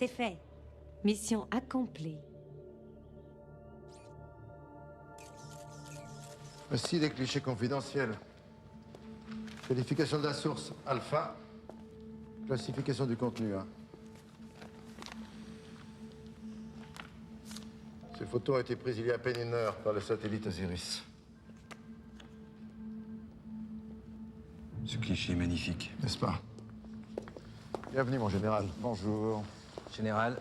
C'est fait. Mission accomplie. Voici des clichés confidentiels. Qualification de la source, alpha. Classification du contenu, 1. Ces photos ont été prises il y a à peine 1 heure par le satellite Osiris. Ce cliché est magnifique. N'est-ce pas? Bienvenue, mon général. Bonjour. Général.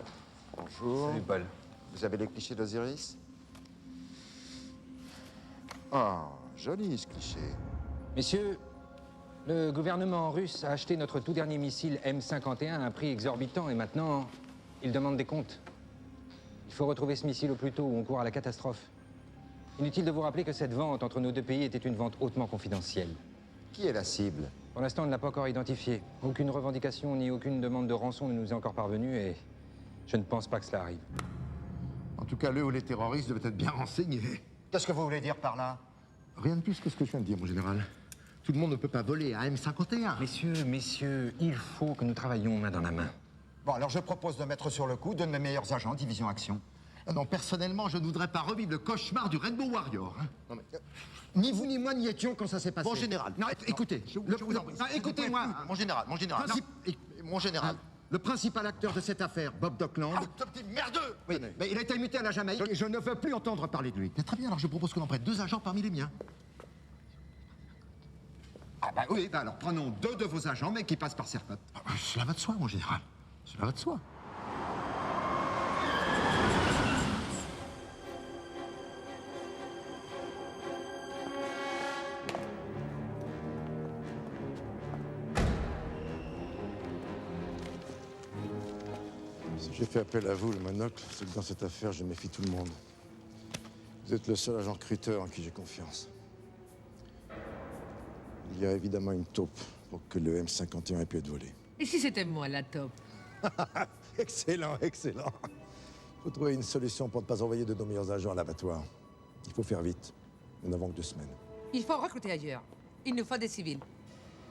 Bonjour. Salut, Paul. Vous avez les clichés d'Osiris? Ah, joli ce cliché. Messieurs, le gouvernement russe a acheté notre tout dernier missile M51 à un prix exorbitant et maintenant, il demande des comptes. Il faut retrouver ce missile au plus tôt ou on court à la catastrophe. Inutile de vous rappeler que cette vente entre nos deux pays était une vente hautement confidentielle. Qui est la cible? Pour l'instant, on ne l'a pas encore identifié. Aucune revendication ni aucune demande de rançon ne nous est encore parvenue et je ne pense pas que cela arrive. En tout cas, le ou les terroristes devaient être bien renseignés. Qu'est-ce que vous voulez dire par là? Rien de plus que ce que je viens de dire, mon général. Tout le monde ne peut pas voler à M51. Messieurs, il faut que nous travaillions main dans la main. Bon, alors je propose de mettre sur le coup deux de mes meilleurs agents, division action. Non, personnellement, je ne voudrais pas revivre le cauchemar du Rainbow Warrior. Hein. Non, mais, ni vous ni moi n'y étions quand ça s'est passé. Mon général. Non, écoutez. Je vous en prie. Écoutez-moi. Mon général. Mon général. Le principal acteur de cette affaire, Bob Dockland. Ah, ce petit merdeux! Oui, mais il a été muté à la Jamaïque et je ne veux plus entendre parler de lui. Mais très bien, alors je propose qu'on en prête 2 agents parmi les miens. Ah bah oui, bah alors prenons 2 de vos agents, mais qui passent par Serpent. Cela va de soi, mon général. Cela va de soi. Si j'ai fait appel à vous, le monocle, c'est que dans cette affaire, je méfie tout le monde. Vous êtes le seul agent recruteur en qui j'ai confiance. Il y a évidemment une taupe pour que le M51 ait pu être volé. Et si c'était moi, la taupe? Excellent, excellent. Il faut trouver une solution pour ne pas envoyer de nos meilleurs agents à l'abattoir. Il faut faire vite. Nous n'avons que 2 semaines. Il faut recruter ailleurs. Il nous faut des civils.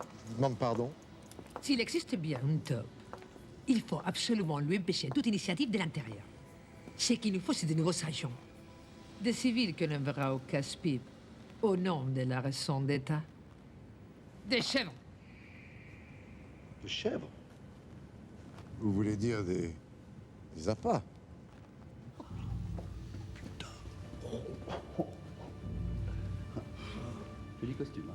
Je vous demande pardon. S'il existe bien une taupe, il faut absolument lui empêcher toute initiative de l'intérieur. Ce qu'il nous faut, c'est de nouveaux agents. Des civils que l'on verra au casse-pipe, au nom de la raison d'État. Des chèvres. Des chèvres? Vous voulez dire des appâts? Joli costume.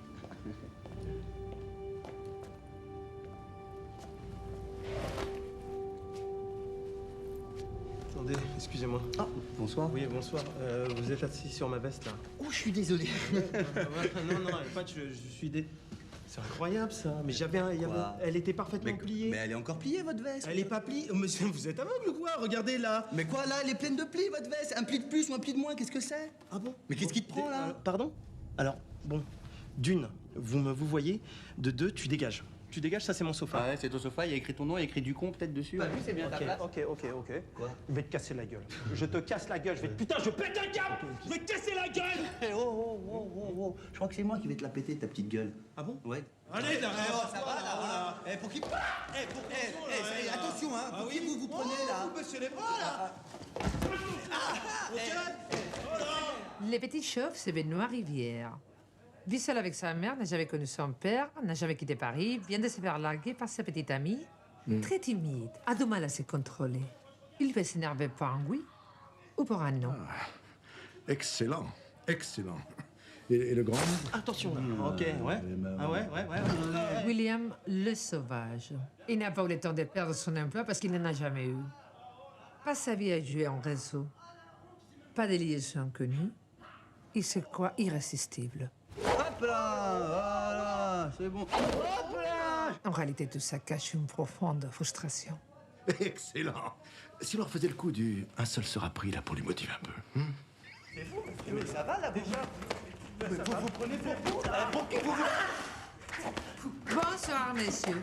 Attendez, excusez-moi. Ah, bonsoir. Oui, bonsoir. Vous êtes assis sur ma veste, là. Oh, je suis désolé. Non, pas, je suis des... C'est incroyable, ça. Mais elle était parfaitement pliée. Mais elle est encore pliée, votre veste. Elle est pas pliée. Monsieur, vous êtes aveugle ou quoi? Regardez, là. Mais quoi, là, elle est pleine de plis, votre veste. Un pli de plus ou un pli de moins, qu'est-ce que c'est? Ah bon? Mais qu'est-ce qui te prend, là? Pardon? Alors, bon, d'une, vous voyez. De 2, tu dégages. Tu dégages, ça c'est mon sofa. Ah ouais, c'est ton sofa, il y a écrit ton nom, il y a écrit Ducon peut-être dessus. Bah oui, c'est bien ta place. Ok. Quoi? Je vais te casser la gueule. Je te casse la gueule. Putain, je pète un câble. Je vais te casser la gueule. Eh, oh. Je crois que c'est moi qui vais te la péter, ta petite gueule. Ah bon? Ouais. Allez, là, Ça va, là. Eh, pour qui... attention, hein. Pour qui vous prenez, là? Vous baissez les bras, là. Le petit chauve, c'est Benoît Rivière. Vit seul avec sa mère, n'a jamais connu son père, n'a jamais quitté Paris, vient de se faire larguer par sa petite amie. Très timide, a du mal à se contrôler. Il peut s'énerver pour un oui ou pour un non. Excellent, excellent. Et le grand? Attention, là. Ok, ouais. Ah ouais. William le sauvage. Il n'a pas eu le temps de perdre son emploi parce qu'il n'en a jamais eu. Pas sa vie à jouer en réseau. Pas de liaison connue. Il se croit irrésistible. Hop là, voilà, c'est bon. Hop là. En réalité, tout ça cache une profonde frustration. Excellent. Si l'on refaisait le coup du un seul sera pris là pour lui motiver un peu. C'est vous. Mais ça va, là, déjà. Vous prenez pour vous, là. Pour qui vous... Bonsoir, messieurs.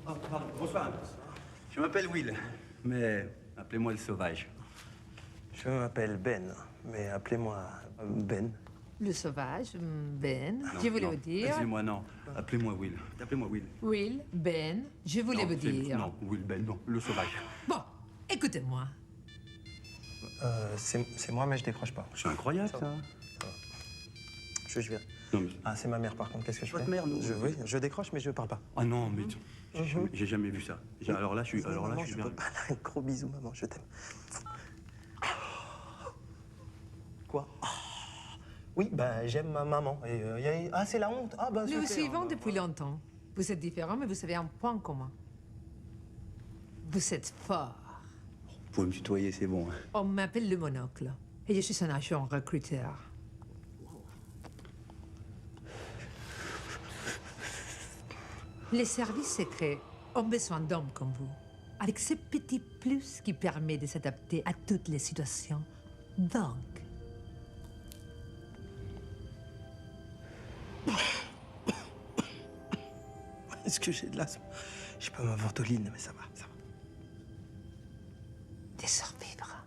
Pardon, bonsoir. Je m'appelle Will, mais appelez-moi le sauvage. Je m'appelle Ben, mais appelez-moi Ben. Le sauvage, Ben, Non, je voulais non, vous dire. Excusez-moi, non. Appelez-moi Will. Appelez-moi Will. Will, Ben, je voulais Non, vous dire. Non, Will Ben, non. Le sauvage. Bon, écoutez-moi. C'est moi, mais je décroche pas. C'est incroyable, ça. Je vais. Non, mais... Ah, c'est ma mère, par contre. Qu'est-ce que je Votre fais? mère, nous. Oui, je décroche, mais je parle pas. Ah non, mais j'ai jamais vu ça. Alors là, je suis... Maman, je suis peux bien. pas. Gros bisous, maman, je t'aime. Quoi? Oui, bah, j'aime ma maman. Et, ah, c'est la honte. Ah, bah, Nous super. vous suivons Bah, depuis voilà. longtemps. Vous êtes différents, mais vous avez un point commun. Vous êtes fort. Vous pouvez me tutoyer, c'est bon. Hein. On m'appelle le monocle. Et je suis un agent recruteur. Les services secrets ont besoin d'hommes comme vous, avec ce petit plus qui permet de s'adapter à toutes les situations. Donc, Est-ce que j'ai de l'asthme? J'ai pas ma ventoline, mais ça va, ça va. des survivre.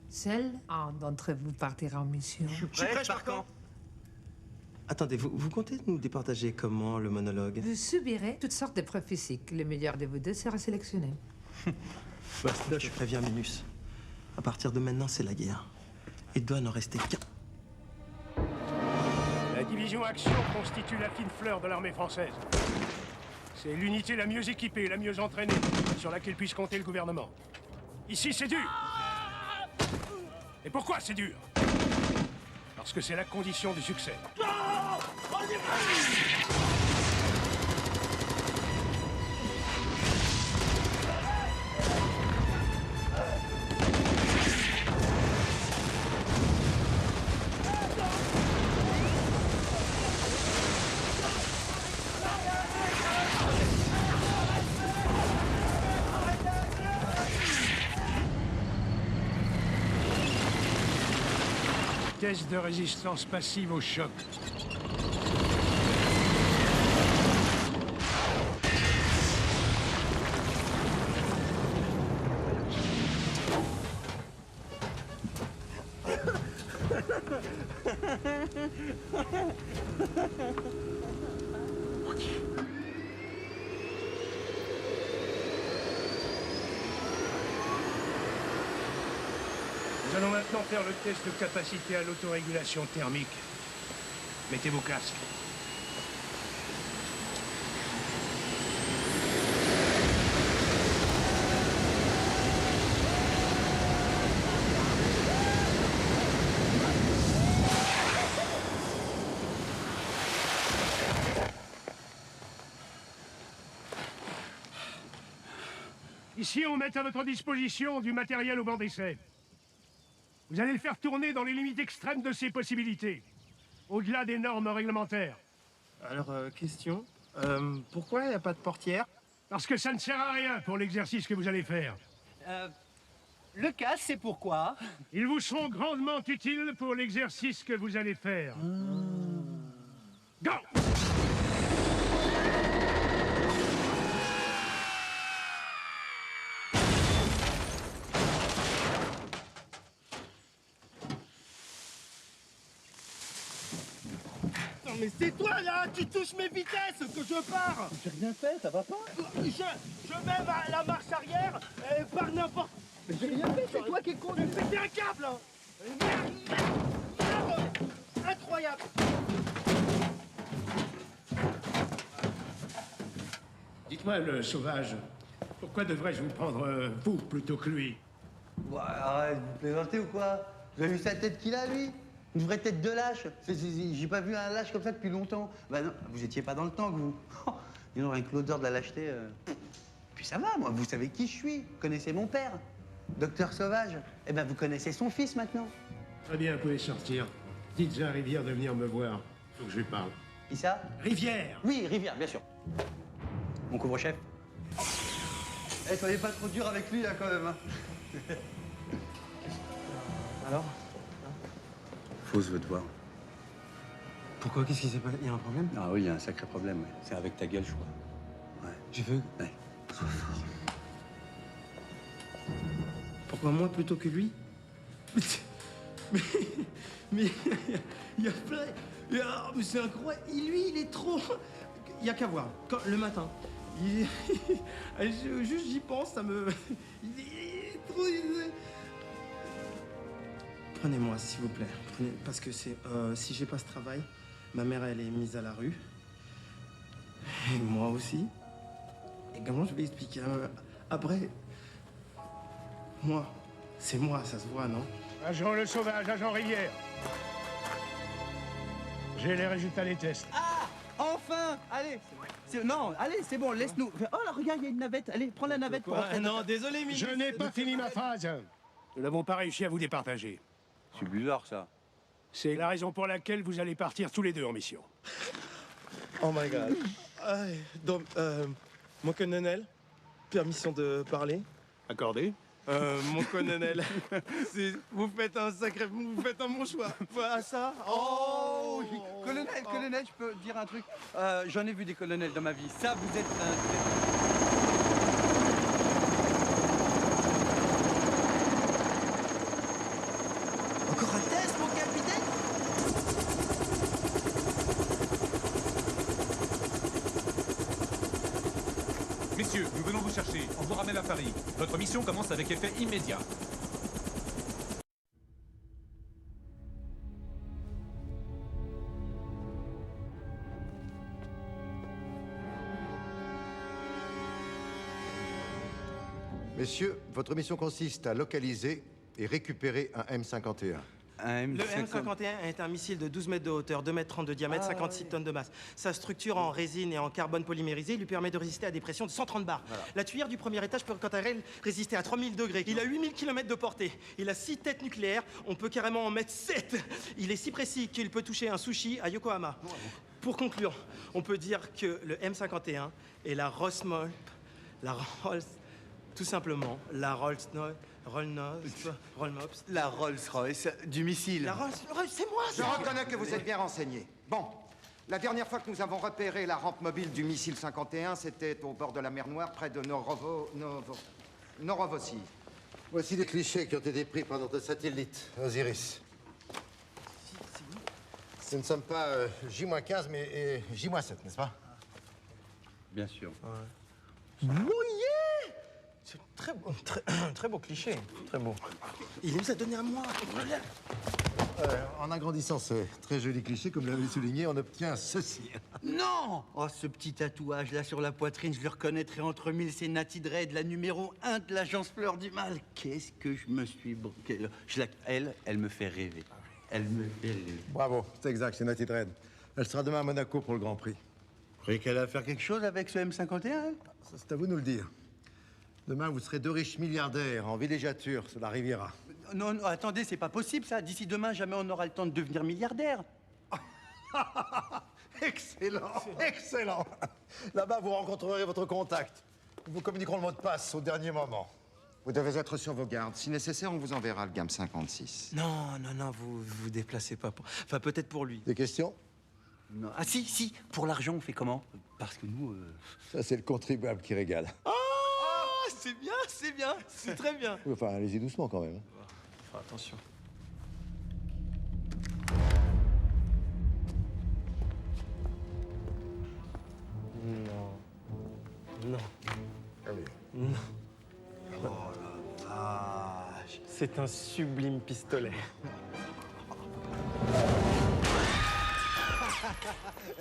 Seul un d'entre vous partira en mission. Je suis prêt, par quand? Attendez, vous comptez nous départager comment, le monologue? Vous subirez toutes sortes de preuves physiques. Le meilleur de vous deux sera sélectionné. Bah, là, je préviens Minus. À partir de maintenant, c'est la guerre. Il doit n'en rester qu'un. La division Action constitue la fine fleur de l'armée française. C'est l'unité la mieux équipée, la mieux entraînée, sur laquelle puisse compter le gouvernement. Ici, c'est dur. Et pourquoi c'est dur? Parce que c'est la condition du succès. Test de résistance passive au choc. Nous allons maintenant faire le test de capacité à l'autorégulation thermique. Mettez vos casques. Ici, on met à votre disposition du matériel au banc d'essai. Vous allez le faire tourner dans les limites extrêmes de ses possibilités, au-delà des normes réglementaires. Alors, question. Pourquoi il n'y a pas de portière? Parce que ça ne sert à rien pour l'exercice que vous allez faire. Le casque, c'est pourquoi? Ils vous seront grandement utiles pour l'exercice que vous allez faire. Go! Non mais c'est toi là qui touche mes vitesses que je pars. J'ai rien fait, ça va pas? Je mets la marche arrière par n'importe... Mais j'ai rien fait, c'est toi qui es con. Mais péter un câble hein. Merde. Incroyable. Dites-moi, le sauvage, pourquoi devrais-je vous prendre vous plutôt que lui? Ouais, arrête, vous plaisantez ou quoi? Vous avez vu sa tête qu'il a, lui? Une vraie tête de lâche. J'ai pas vu un lâche comme ça depuis longtemps. Bah non, vous étiez pas dans le temps, vous. Dis donc, avec l'odeur de la lâcheté... Puis ça va, moi, vous savez qui je suis. Vous connaissez mon père, Docteur Sauvage. Eh ben, vous connaissez son fils, maintenant. Très bien, vous pouvez sortir. Dites à Rivière de venir me voir. Faut que je lui parle. Qui ça? Rivière! Oui, Rivière, bien sûr. Mon couvre-chef. Eh, soyez pas trop dur avec lui, là, quand même. Hein. Alors? Fausse veut te voir. Pourquoi? Qu'est-ce qui s'est passé? Il y a un problème? Ah oui, il y a un sacré problème, ouais. C'est avec ta gueule, je crois. Ouais. Je veux. Ouais. Sois fort. Pourquoi moi plutôt que lui? Mais il y a plein... Mais c'est incroyable. Lui, il est trop... Il y a qu'à voir. Le matin, juste j'y pense, ça me... Il est trop... Prenez-moi, s'il vous plaît. Parce que c'est... si j'ai pas ce travail, ma mère, elle est mise à la rue. Et moi aussi. Et comment je vais expliquer après... Moi, c'est moi, ça se voit, non? Agent Le Sauvage, agent Rivière. J'ai les résultats des tests. Ah! Enfin! Allez! Non, allez, c'est bon, laisse-nous. Oh là, regarde, il y a une navette. Allez, prends la navette pour rentrer. Non, désolé, Mimi. Je n'ai pas fini ma phrase. Nous n'avons pas réussi à vous départager. C'est bizarre, ça. C'est la raison pour laquelle vous allez partir tous les deux en mission. Oh my God. Donc, mon colonel, permission de parler. Accordé. Mon colonel, vous faites un bon choix. Voilà ça. Oh, Colonel, je peux dire un truc. J'en ai vu des colonels dans ma vie. Ça, vous êtes Encore un test, mon capitaine? Messieurs, nous venons vous chercher. On vous ramène à Paris. Votre mission commence avec effet immédiat. Messieurs, votre mission consiste à localiser et récupérer un M51. Le M51 est un missile de 12 mètres de hauteur, 2 mètres 30 de diamètre, 56 tonnes de masse. Sa structure en résine et en carbone polymérisé lui permet de résister à des pressions de 130 bars. Voilà. La tuyère du premier étage peut quant à elle résister à 3000 degrés. Il a 8000 km de portée. Il a 6 têtes nucléaires. On peut carrément en mettre 7. Il est si précis qu'il peut toucher un sushi à Yokohama. Pour conclure, on peut dire que le M51 est la Rolls, tout simplement, la Rolls-Royce du missile. La Rolls-Royce, c'est moi, Je reconnais que vous êtes bien renseigné. Bon, la dernière fois que nous avons repéré la rampe mobile du missile 51, c'était au bord de la mer Noire, près de Norovossi. Voici les clichés qui ont été pris par notre satellite, Osiris. Ce ne sommes pas J-15, mais J-7, n'est-ce pas? Bien sûr. Ouais. C'est très beau cliché. Très beau. Il nous a donné à moi. En agrandissant ce très joli cliché, comme l'avait souligné, on obtient ceci. Non! Oh, ce petit tatouage-là sur la poitrine, je le reconnaîtrais entre mille. C'est Natty Dread, la numéro 1 de l'agence Fleur du Mal. Qu'est-ce que je me suis... Elle me fait rêver. Elle me fait rêver. Bravo, c'est exact, c'est Natty Dread. Elle sera demain à Monaco pour le Grand Prix. Vous croyez qu'elle va faire quelque chose avec ce M51, elle? Ça, c'est à vous de nous le dire. Demain, vous serez deux riches milliardaires en villégiature sur la Riviera. Non, non, attendez, c'est pas possible, ça. D'ici demain, jamais on n'aura le temps de devenir milliardaire. Excellent, excellent. Là-bas, vous rencontrerez votre contact. Nous vous communiquerons le mot de passe au dernier moment. Vous devez être sur vos gardes. Si nécessaire, on vous enverra le GAM 56. Non, vous déplacez pas. Enfin, peut-être pour lui. Des questions? Non. Ah si, pour l'argent, on fait comment? Parce que nous... Ça, c'est le contribuable qui régale. C'est bien, c'est très bien. Oui, enfin, allez-y doucement quand même. Enfin, attention. Non. Allez. Non. Oh la vache. C'est un sublime pistolet.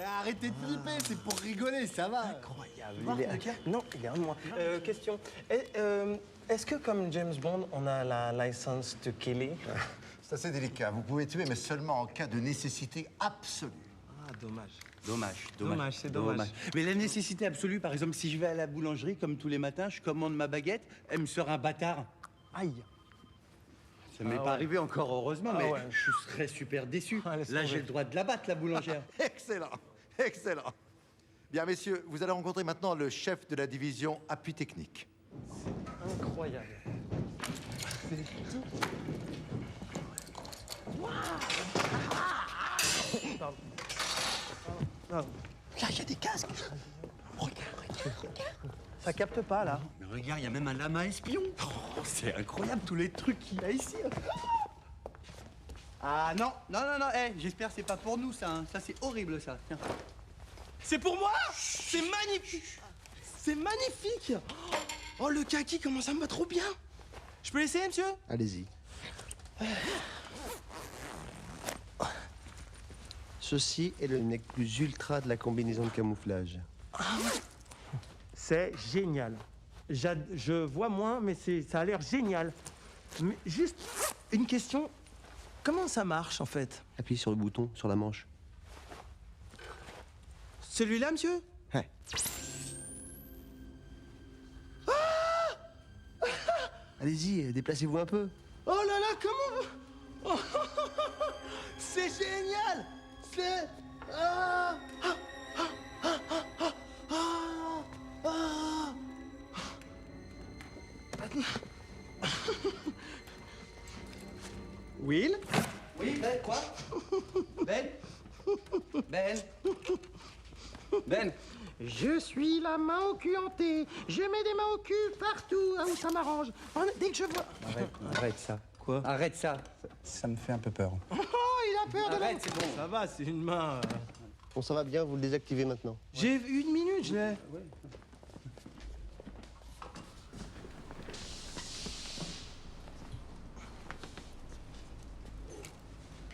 Arrêtez de flipper, c'est pour rigoler, ça va. Incroyable. Non, regarde-moi. Question. Est-ce que, comme James Bond, on a la licence de killer? C'est assez délicat. Vous pouvez tuer, mais seulement en cas de nécessité absolue. Ah, dommage. Dommage, c'est dommage. Mais la nécessité absolue, par exemple, si je vais à la boulangerie, comme tous les matins, je commande ma baguette, elle me sort un bâtard. Aïe. Ça m'est pas arrivé encore, heureusement, mais je serais super déçu. Là, j'ai le droit de la battre, la boulangère. Excellent, excellent. Bien, messieurs, vous allez rencontrer maintenant le chef de la division appui technique. C'est incroyable. Pardon. Là, il y a des casques. Regarde. Ça capte pas, là. Mais regarde, il y a même un lama espion. Oh, c'est incroyable, tous les trucs qu'il y a ici. Ah non, non, non, non, j'espère que c'est pas pour nous ça, hein. Ça c'est horrible ça, tiens. C'est pour moi? C'est magnifique! C'est magnifique! Oh, le kaki commence à me va trop bien! Je peux l'essayer, monsieur? Allez-y. Ceci est le nec plus ultra de la combinaison de camouflage. C'est génial. Je vois moins, mais ça a l'air génial. Mais juste une question. Comment ça marche, en fait? Appuie sur le bouton, sur la manche. Celui-là, monsieur? Ouais. Allez-y, déplacez-vous un peu. Oh là là, comment... Oh, c'est génial! C'est... Ah, ah, ah, ah, ah, ah, ah, ah. Will? Oui, Ben, quoi? Ben? Ben? Ben? Je suis la main au cul hantée. Je mets des mains au cul partout où ça m'arrange. Dès que je vois... Arrête ça. Quoi? Arrête ça. Ça me fait un peu peur. Oh, il a peur de la... Arrête, c'est bon. Ça va, c'est une main... Bon, ça va bien, vous le désactivez maintenant. J'ai une minute, je l'ai.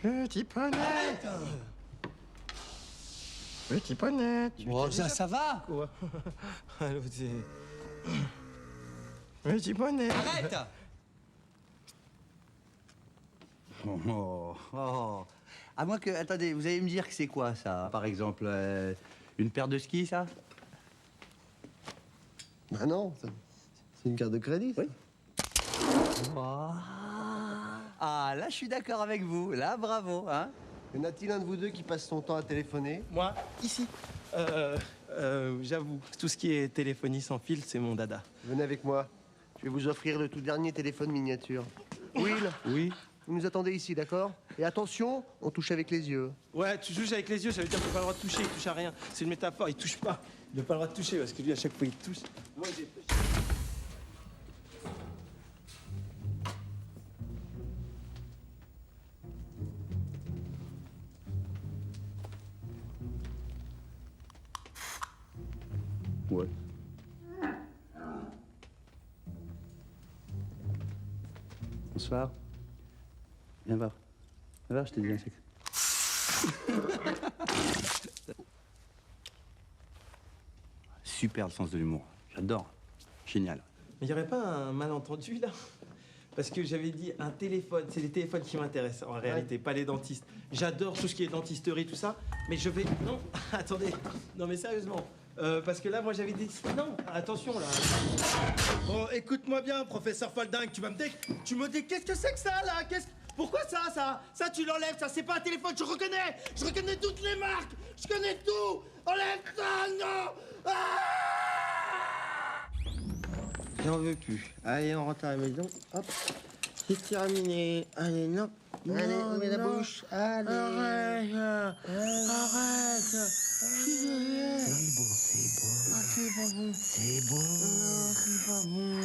Petit poney. Petit poney. Oh, ça va. Quoi? Allô, c'est... Petit poney. Arrête. Oh. À moins que... Attendez, vous allez me dire que c'est quoi, ça? Par exemple, une paire de skis, ça? Ah non, c'est une carte de crédit. Oui. Oh. Ah, là, je suis d'accord avec vous. Là, bravo, hein? Y en a-t-il un de vous deux qui passe son temps à téléphoner? Moi, ici. J'avoue, tout ce qui est téléphonie sans fil, c'est mon dada. Venez avec moi. Je vais vous offrir le tout dernier téléphone miniature. Will? Oui? Vous nous attendez ici, d'accord? Et attention, on touche avec les yeux. Ouais, tu touches avec les yeux, ça veut dire qu'il n'a pas le droit de toucher, il touche à rien. C'est une métaphore, il touche pas. Il n'a pas le droit de toucher parce que lui, à chaque fois, il touche. Moi, j'ai... Ouais. Bonsoir. Viens voir. Viens voir, je te dis un secret. Super le sens de l'humour. J'adore. Génial. Mais il n'y aurait pas un malentendu, là? Parce que j'avais dit un téléphone, c'est les téléphones qui m'intéressent, en réalité, pas les dentistes. J'adore tout ce qui est dentisterie, tout ça, mais je vais... Non, attendez, non mais sérieusement, parce que là, moi, j'avais dit... Non, attention, là. Bon, écoute-moi bien, professeur Folding, tu me dis... Qu'est-ce que c'est que ça, là? Pourquoi ça? Ça, tu l'enlèves, ça, c'est pas un téléphone, je reconnais toutes les marques, je connais tout. Enlève ça, non. J'en veux plus. Allez, on rentre à la maison. Hop. C'est terminé. Allez, non. Allez, ouvre la bouche. Allez. Arrête. C'est bon. Ah, c'est pas bon. C'est bon. Non, c'est pas bon.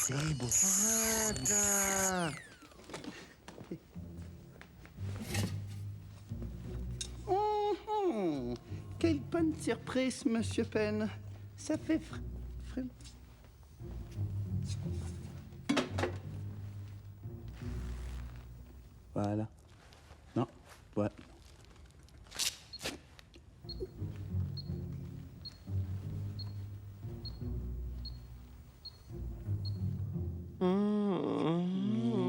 C'est bon. Arrête. Quelle bonne surprise, Monsieur Penn. Ça fait Voilà. Non, ouais.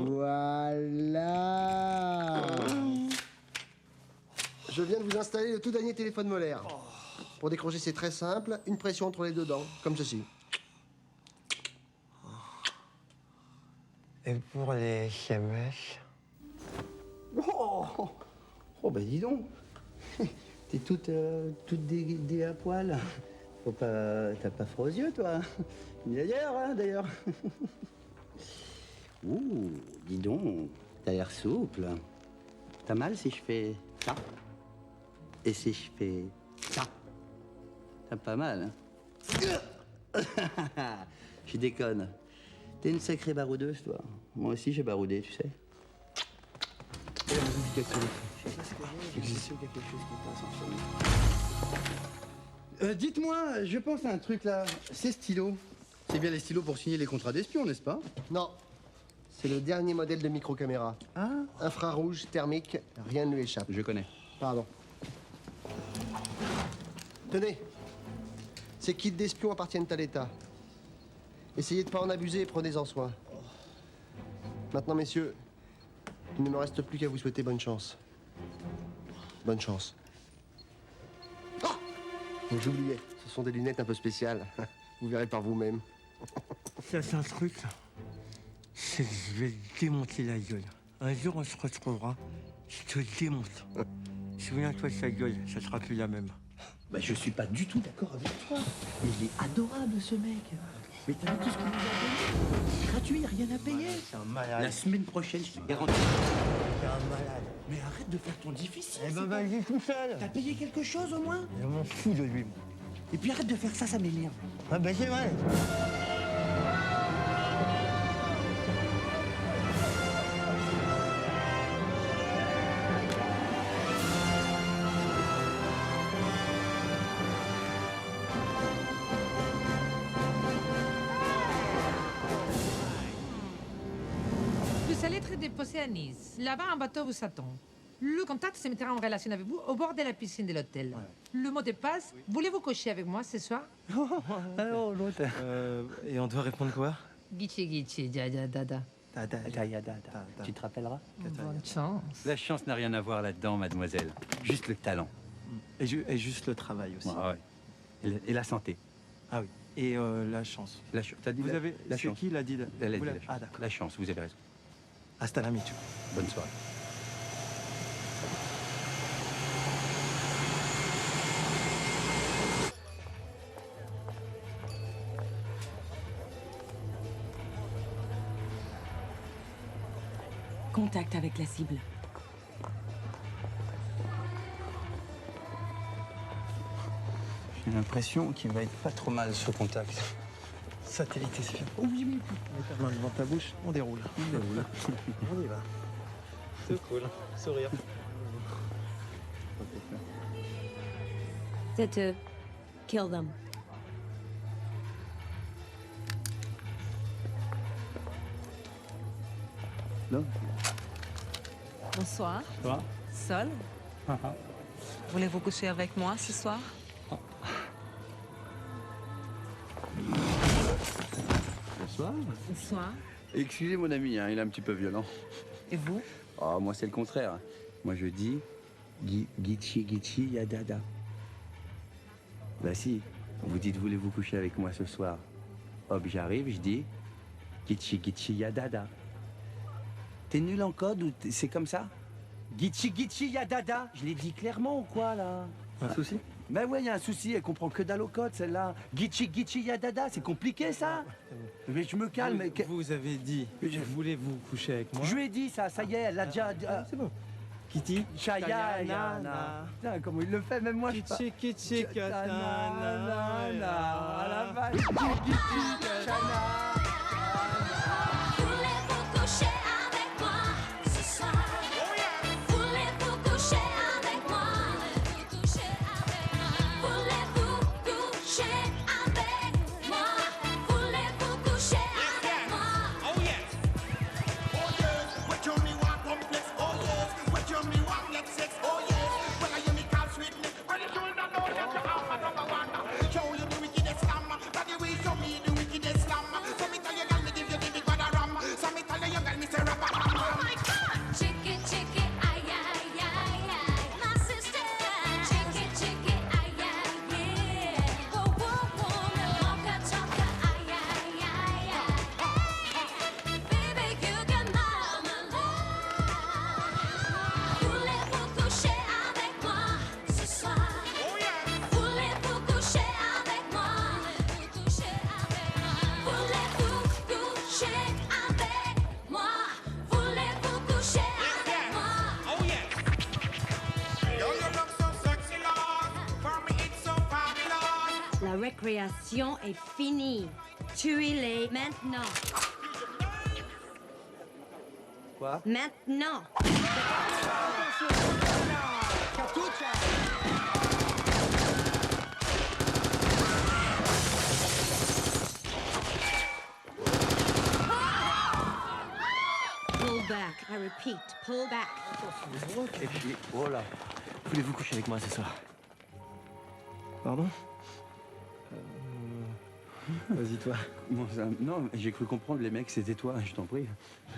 Voilà. Je viens de vous installer le tout dernier téléphone molaire. Pour décrocher, c'est très simple. Une pression entre les deux dents, comme ceci. Et pour les SMS? Oh, bah dis donc. T'es toute dé à poil. T'as pas froid aux yeux, toi. D'ailleurs, hein, d'ailleurs. Ouh, dis donc, t'as l'air souple. T'as mal si je fais ça? Et si je fais ça? T'as pas mal, hein? Je déconne. T'es une sacrée baroudeuse, toi. Moi aussi, j'ai baroudé, tu sais. Dites-moi, je pense à un truc là. Ces stylos, c'est bien les stylos pour signer les contrats d'espion, n'est-ce pas? Non. C'est le dernier modèle de micro-caméra. Ah. Infrarouge, thermique, rien ne lui échappe. Je connais. Pardon. Tenez. Ces kits d'espions appartiennent à l'État. Essayez de pas en abuser et prenez-en soin. Maintenant, messieurs, il ne me reste plus qu'à vous souhaiter bonne chance. Bonne chance. Oh! J'oubliais, ce sont des lunettes un peu spéciales. Vous verrez par vous-même. Ça, c'est un truc, c'est que je vais démonter la gueule. Un jour, on se retrouvera, je te démonte. Souviens-toi de sa gueule, ça sera plus la même. Bah, je suis pas du tout d'accord avec toi. Il est adorable, ce mec. Mais t'as vu tout ce qu'il nous a donné? Gratuit, rien à payer. C'est un malade. La semaine prochaine, je te garantis. C'est un malade. Mais arrête de faire ton difficile. Eh ben, vas-y tout seul. T'as payé quelque chose, au moins? Je m'en fous de lui, moi. Et puis arrête de faire ça, ça m'énerve. Ah ben, c'est vrai. Vous allez être déposé à Nice. Là-bas, un bateau vous attend. Le contact se mettra en relation avec vous au bord de la piscine de l'hôtel. Le mot de passe, voulez-vous coucher avec moi ce soir? Alors, l'autre. Et on doit répondre quoi? Gichi gichi, dada dada. Tu te rappelleras? Bonne chance. La chance n'a rien à voir là-dedans, mademoiselle. Juste le talent. Et juste le travail aussi. Ouais. Et la santé. Ah oui. Et la chance. T'as dit Vous avez... la C'est chance. qui l'a dit? Elle a dit Vous la l'avez- chance. Ah d'accord. La chance, vous avez raison. Hasta la micho. Bonne soirée. Contact avec la cible. J'ai l'impression qu'il va être pas trop mal, ce contact. Satellite espion. Oui, oui. Mets ta main devant ta bouche, on déroule. On y va. C'est cool. Sourire. C'est eux. Kill them. Non. Bonsoir. Toi? Sol. Voulez-vous coucher avec moi ce soir? Bonsoir. Bonsoir. Excusez mon ami, hein, il est un petit peu violent. Et vous? Oh, moi, c'est le contraire. Moi, je dis Gichi Yadada. Bah si, vous dites voulez-vous coucher avec moi ce soir? Hop, j'arrive, je dis Gichi Yadada. T'es nul en code ou c'est comme ça? Gichi Yadada. Je l'ai dit clairement ou quoi, là? Un souci? Ben ouais, il y a un souci, elle comprend que dalle au code, celle-là. Gichi Yadada, c'est compliqué, ça? Mais je me calme. Vous avez dit, voulez-vous coucher avec moi? Je lui ai dit ça y est, elle l'a déjà... C'est bon. Kitty? Chaya, Putain, comment il le fait, même moi, je sais pas. Kitty, Katana, à la vache. Kitty, Chana. Voulez-vous coucher avec moi ce soir? Voulez-vous coucher avec moi? Voulez-vous coucher avec moi? Voulez-vous coucher avec moi? Oh yes! Oh yes! What you me want complex? Oh yes! What you me want get sex? Oh yes! When I hear me call sweetness, when you don't know that you are my number one. Show you the wickedest slam, that the way show me the wickedest slam. So me tell you girl, me give you the big bad ram. So me tell you girl, me say rap. Oh my God! Chicky, chicky, ay, ay, ay, ay. My sister. Chicky, chicky, ay, ay, yeah. Whoa, whoa, whoa. Me mocha choca, ay, ay, ay, ay. Baby, you got my love. Voulez-vous coucher avec moi ce soir? Voulez-vous coucher avec moi? Voulez-vous coucher avec moi? Voulez-vous coucher avec moi? Voulez-vous coucher avec moi? Oh yes! Yo, you look so sexy, Lord. For me, it's so fabulous. La récréation est finie. Tuez-les maintenant. Quoi? Maintenant. Pull back. I repeat, pull back. Et puis, oh là. Voulez-vous coucher avec moi ce soir? Pardon? Vas-y, toi. Comment ça? Non, j'ai cru comprendre, les mecs, c'était toi, je t'en prie.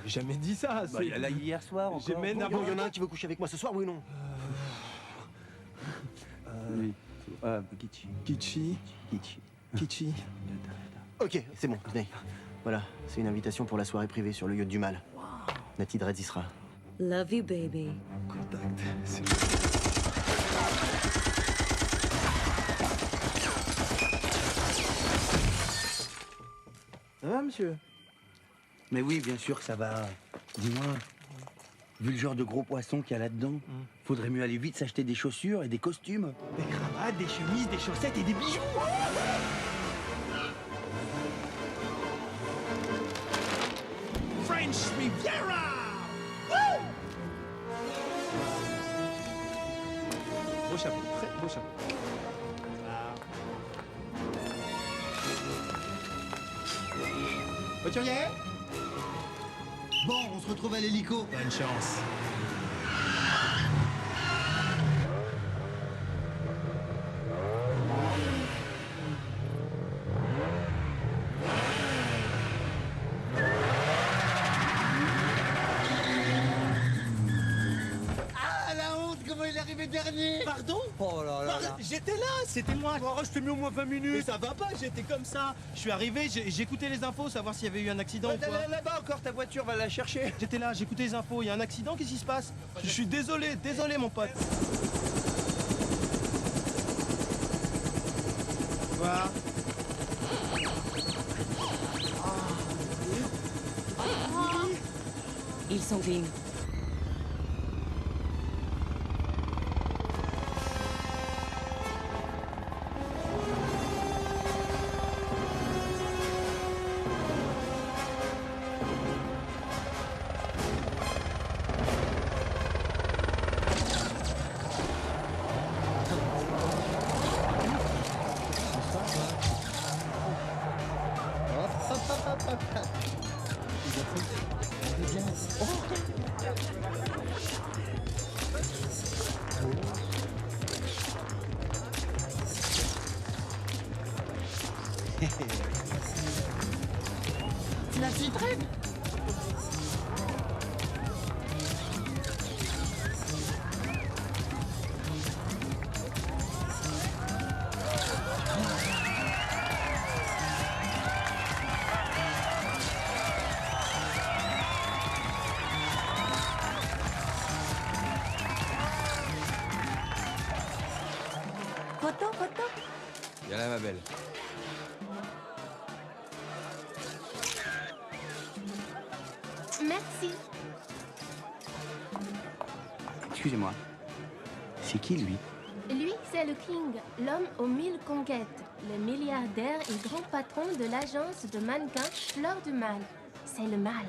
J'ai jamais dit ça. Bah, il y a là hier soir encore. Bon, il y en a un qui veut coucher avec moi ce soir, oui ou non? Oui. Kichi. Kichi. Kichi. Ok, c'est bon, venez. Voilà, c'est une invitation pour la soirée privée sur le yacht du mal. Nati Dredd y sera. Love you, baby. Contact. Ça va, monsieur? Mais oui, bien sûr que ça va. Dis-moi, vu le genre de gros poisson qu'il y a là-dedans, faudrait mieux aller vite s'acheter des chaussures et des costumes. Des cravates, des chemises, des chaussettes et des bijoux. French Riviera! Beau chapeau, très beau chapeau. Voiturier? Bon, on se retrouve à l'hélico. Bonne chance. Ah, la honte, comment il est arrivé dernier? Pardon? Oh là là là. J'étais là, c'était moi. Oh, je t'ai mis au moins 20 minutes. Mais ça va pas, j'étais comme ça. Je suis arrivé, j'écoutais les infos, savoir s'il y avait eu un accident ou quoi. Là-bas encore, ta voiture, va la chercher. J'étais là, j'écoutais les infos. Il y a un accident, qu'est-ce qui se passe? Je suis désolé, mon pote. Voilà. Ils sont clean. La citrine. Photo, photo. Viens là, ma belle. Merci. Excusez-moi. C'est qui, lui? Lui, c'est le King, l'homme aux 1000 conquêtes, le milliardaire et grand patron de l'agence de mannequins Fleur du Mal. C'est le mal.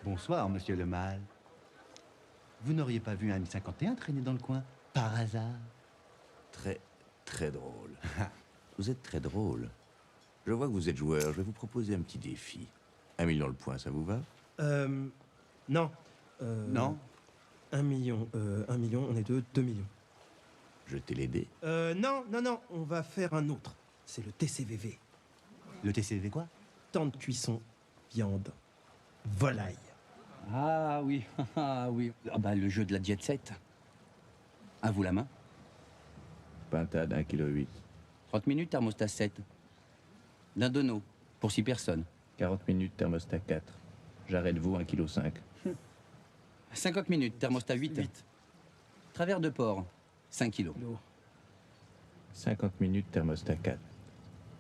Bonsoir, monsieur le mal. Vous n'auriez pas vu un M51 traîner dans le coin, par hasard? Très, très drôle. Vous êtes très drôle. Je vois que vous êtes joueur. Je vais vous proposer un petit défi. 1 million le point, ça vous va? Non. Non? 1 million. 1 million, on est 2 millions. Jetez les dés. Non, on va faire un autre. C'est le TCVV. Le TCV quoi? Temps de cuisson, viande, volaille. Ah oui, ah oui. Ah bah, le jeu de la jet set. À vous la main. Pintade, 1,8 kg. 30 minutes, thermostat 7. D'un dono, pour 6 personnes. 40 minutes, thermostat 4. J'arrête vous, 1,5 kg. 50 minutes, thermostat 8. Travers de porc, 5 kilos. 50 minutes, thermostat 4.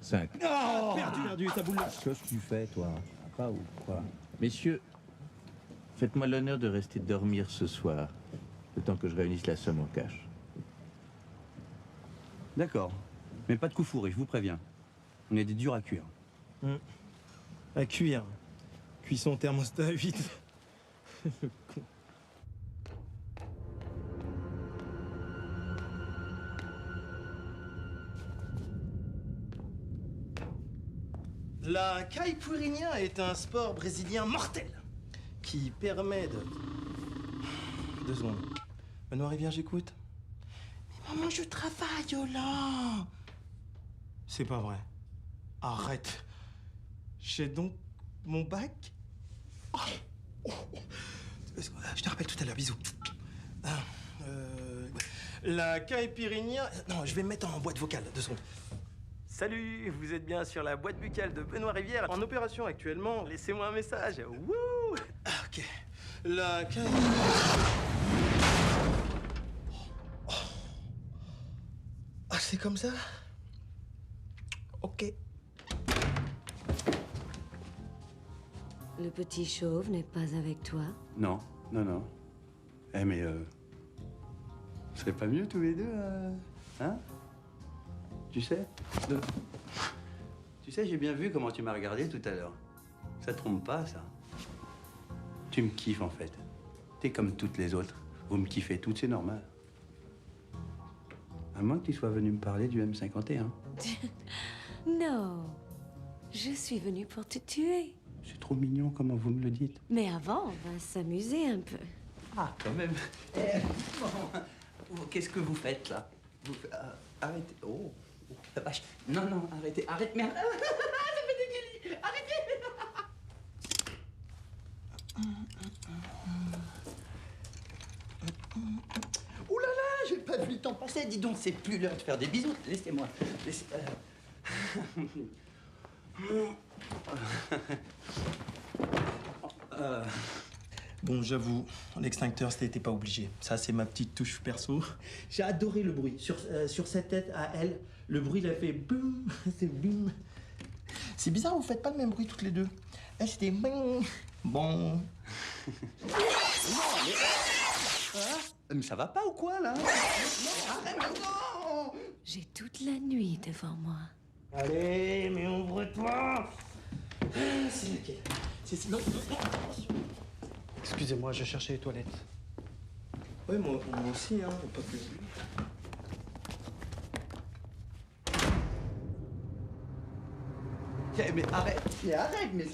5. Oh, perdu, ta boule. Qu'est-ce que tu fais, toi? Pas ou quoi? Messieurs, faites-moi l'honneur de rester dormir ce soir, le temps que je réunisse la somme en cash. D'accord. Mais pas de coup fourré, je vous préviens. On est des durs à cuire. À cuire. Cuisson thermostat 8. Le con. La caipirinha est un sport brésilien mortel qui permet de... 2 secondes. Benoît Rivière, j'écoute. Mais maman, je travaille, là. C'est pas vrai. Arrête. J'ai donc mon bac. Oh. Je te rappelle tout à l'heure, bisous. La caipirinha... Non, je vais me mettre en boîte vocale, 2 secondes. Salut, vous êtes bien sur la boîte buccale de Benoît Rivière, en opération actuellement. Laissez-moi un message. Wouh! Ok. La Ah, c'est comme ça? Ok. Le petit chauve n'est pas avec toi? Non, non, non. Eh, mais ce serait pas mieux tous les deux, hein? Tu sais? Tu sais, j'ai bien vu comment tu m'as regardé tout à l'heure. Ça te trompe pas, ça? Tu me kiffes, en fait. T'es comme toutes les autres. Vous me kiffez toutes, c'est normal. À moins que tu sois venu me parler du M51. Non. Je suis venue pour te tuer. C'est trop mignon comment vous me le dites. Mais avant, on va s'amuser un peu. Ah, quand même. Qu'est-ce que vous faites, là? Arrêtez. Oh, la vache. Non, non, arrêtez, arrête, merde. Ça fait des guillis. Arrêtez. Oh là là, j'ai pas vu le temps passer. Dis donc, c'est plus l'heure de faire des bisous. Laissez-moi. Laissez... Bon, j'avoue, l'extincteur, c'était pas obligé. Ça, c'est ma petite touche perso. J'ai adoré le bruit. Sur sa tête à elle, le bruit, il a fait boum. C'est boum. C'est bizarre, vous faites pas le même bruit toutes les deux. Elle, c'était boum. Bon. Mais ça va pas ou quoi, là? Non, arrête, non! J'ai toute la nuit devant moi. Allez, mais ouvre-toi! C'est lequel? C'est... Non, non, non. Excusez-moi, je cherchais les toilettes. Ouais, moi aussi, hein, pas que lui. Mais arrête, mais...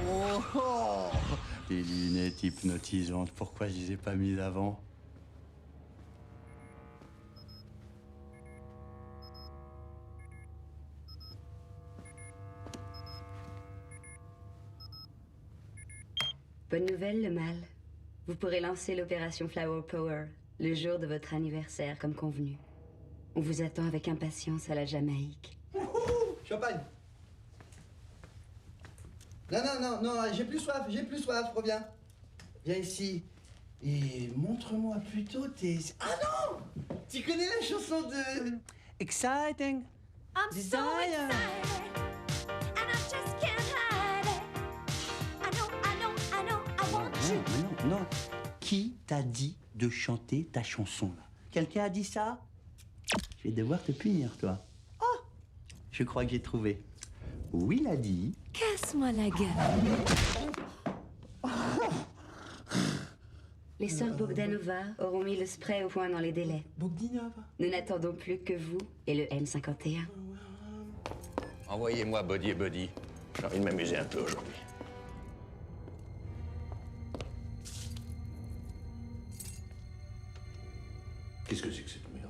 Oh, oh. Les lunettes hypnotisantes, pourquoi je les ai pas mises avant? Bonne nouvelle, le mal. Vous pourrez lancer l'opération Flower Power le jour de votre anniversaire, comme convenu. On vous attend avec impatience à la Jamaïque. Champagne. Non, non, non, non, j'ai plus soif, reviens. Viens ici. Et montre-moi plutôt tes... Ah non! Tu connais la chanson de... Exciting. I'm so excited, and I just can't hide it. I know, I want you. Non. Qui t'a dit de chanter ta chanson, là? Quelqu'un a dit ça? Je vais devoir te punir, toi. Oh! Je crois que j'ai trouvé. Oui, l'a dit. Casse-moi la gueule. Les sœurs Bogdanova auront mis le spray au point dans les délais. Bogdanova? Nous n'attendons plus que vous et le M51. Envoyez-moi Body et Buddy. J'ai envie de m'amuser un peu aujourd'hui. Qu'est-ce que c'est que cette merde?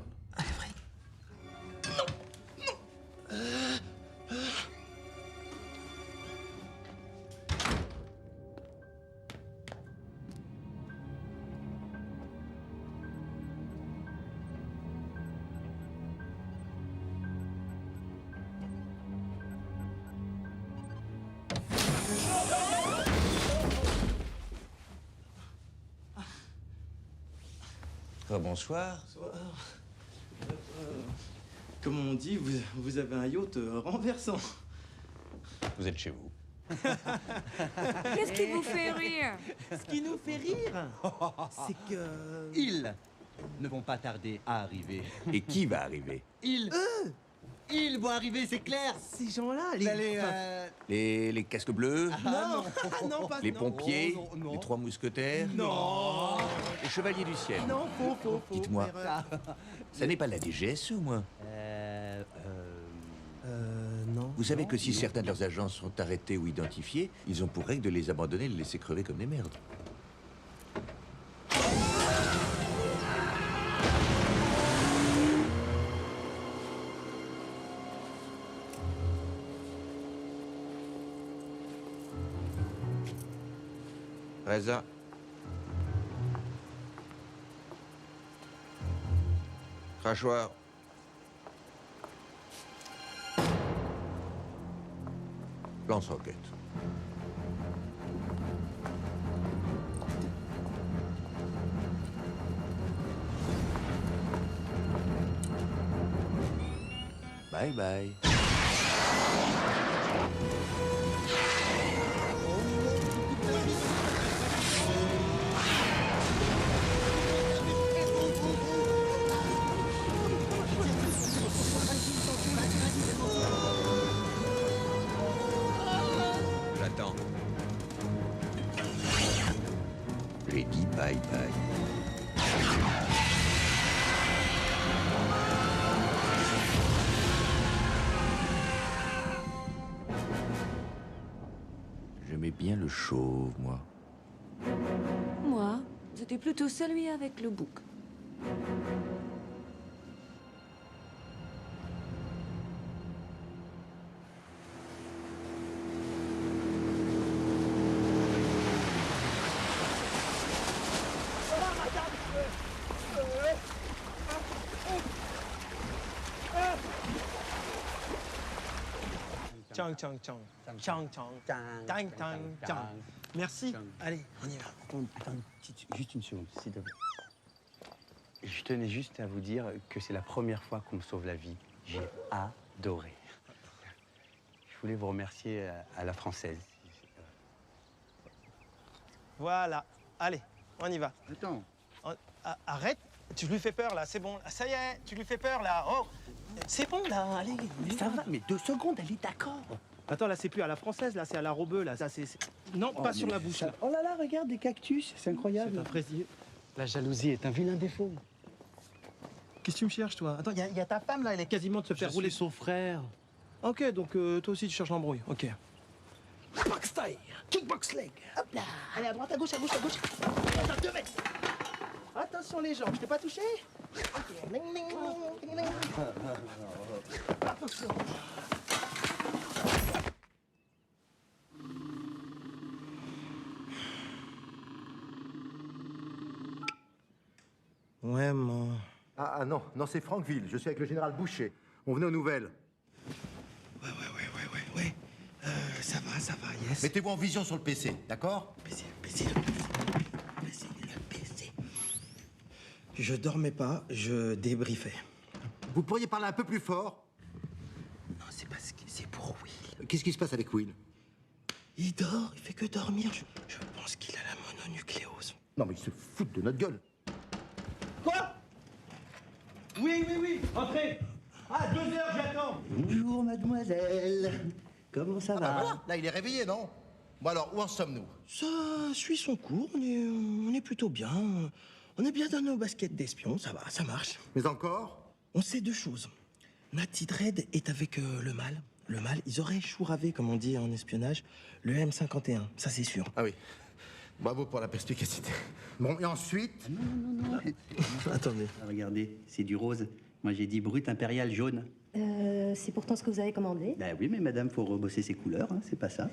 Bonsoir. Comme on dit, vous avez un yacht renversant. Vous êtes chez vous. Qu'est-ce qui vous fait rire? Ce qui nous fait rire, c'est que... Ils ne vont pas tarder à arriver. Et qui va arriver? Ils vont arriver, c'est clair. Ces gens-là, Les casques bleus? Non, non, pas... Les non. pompiers? Non, non, non. Les trois mousquetaires? Non. Les chevaliers du ciel? Non, faux. Dites-moi, ça n'est pas la DGSE, au moins? Non. Vous savez que si certains de leurs agents sont arrêtés ou identifiés, ils ont pour règle de les abandonner et de les laisser crever comme des merdes. Reza. Crachoir. Lance-roquette. Bye bye. J'attends. J'ai dit bye bye. J'aimais bien le chauve, moi. Moi, c'était plutôt celui avec le bouc. Merci. Allez, on y va. Attends, juste une seconde, s'il te plaît. Je tenais juste à vous dire que c'est la première fois qu'on me sauve la vie. J'ai adoré. Je voulais vous remercier à la française. Voilà. Allez, on y va. Attends. Arrête. Tu lui fais peur, là. C'est bon. Ça y est, tu lui fais peur, là. Oh, c'est bon, là. Allez. Mais ça va, mais 2 secondes, elle est d'accord. Attends, là, c'est plus à la française, là. C'est à la robeux, là. Ça, c'est... Non, pas sur la bouche, là. Oh là là, regarde, des cactus. C'est incroyable. C'est un précieux. La jalousie est un vilain défaut. Qu'est-ce que tu me cherches, toi? Attends, il y a ta femme, là. Elle est quasiment de se faire rouler. son frère. Ok, donc toi aussi, tu cherches l'embrouille. Ok. Box style. Kickbox leg. Hop là. Allez, à droite, à gauche, à gauche, à gauche. Attends, 2 mètres. Attention les jambes, je t'ai pas touché? Ok. Ning, ning, ning, ning. Attention. Ouais, mon... Ah non, c'est Frankville. Je suis avec le général Boucher. On venait aux nouvelles. Ouais. Ça va, yes. Mettez-vous en vision sur le PC, d'accord? PC. Je dormais pas, je débriefais. Vous pourriez parler un peu plus fort? Non, c'est parce que c'est pour Will. Qu'est-ce qui se passe avec Will? Il dort, il fait que dormir. Je pense qu'il a la mononucléose. Non, mais il se fout de notre gueule. Quoi? Oui, entrez. Ah, 2 heures, j'attends. Bonjour, mademoiselle. Comment ça va? bah voilà, là, il est réveillé, non? Bon alors, où en sommes-nous? Ça suit son cours, on est plutôt bien. On est bien dans nos baskets d'espions, ça va, ça marche. Mais encore? On sait 2 choses. Natty Dread est avec le mâle. Le mâle, ils auraient chouravé, comme on dit en espionnage, le M51, ça c'est sûr. Ah oui. Bravo pour la perspicacité. Bon, et ensuite? Non. Attendez. Regardez, c'est du rose. Moi, j'ai dit brut impérial jaune. C'est pourtant ce que vous avez commandé. Ben oui, mais madame, faut rebosser ses couleurs, hein, c'est pas ça.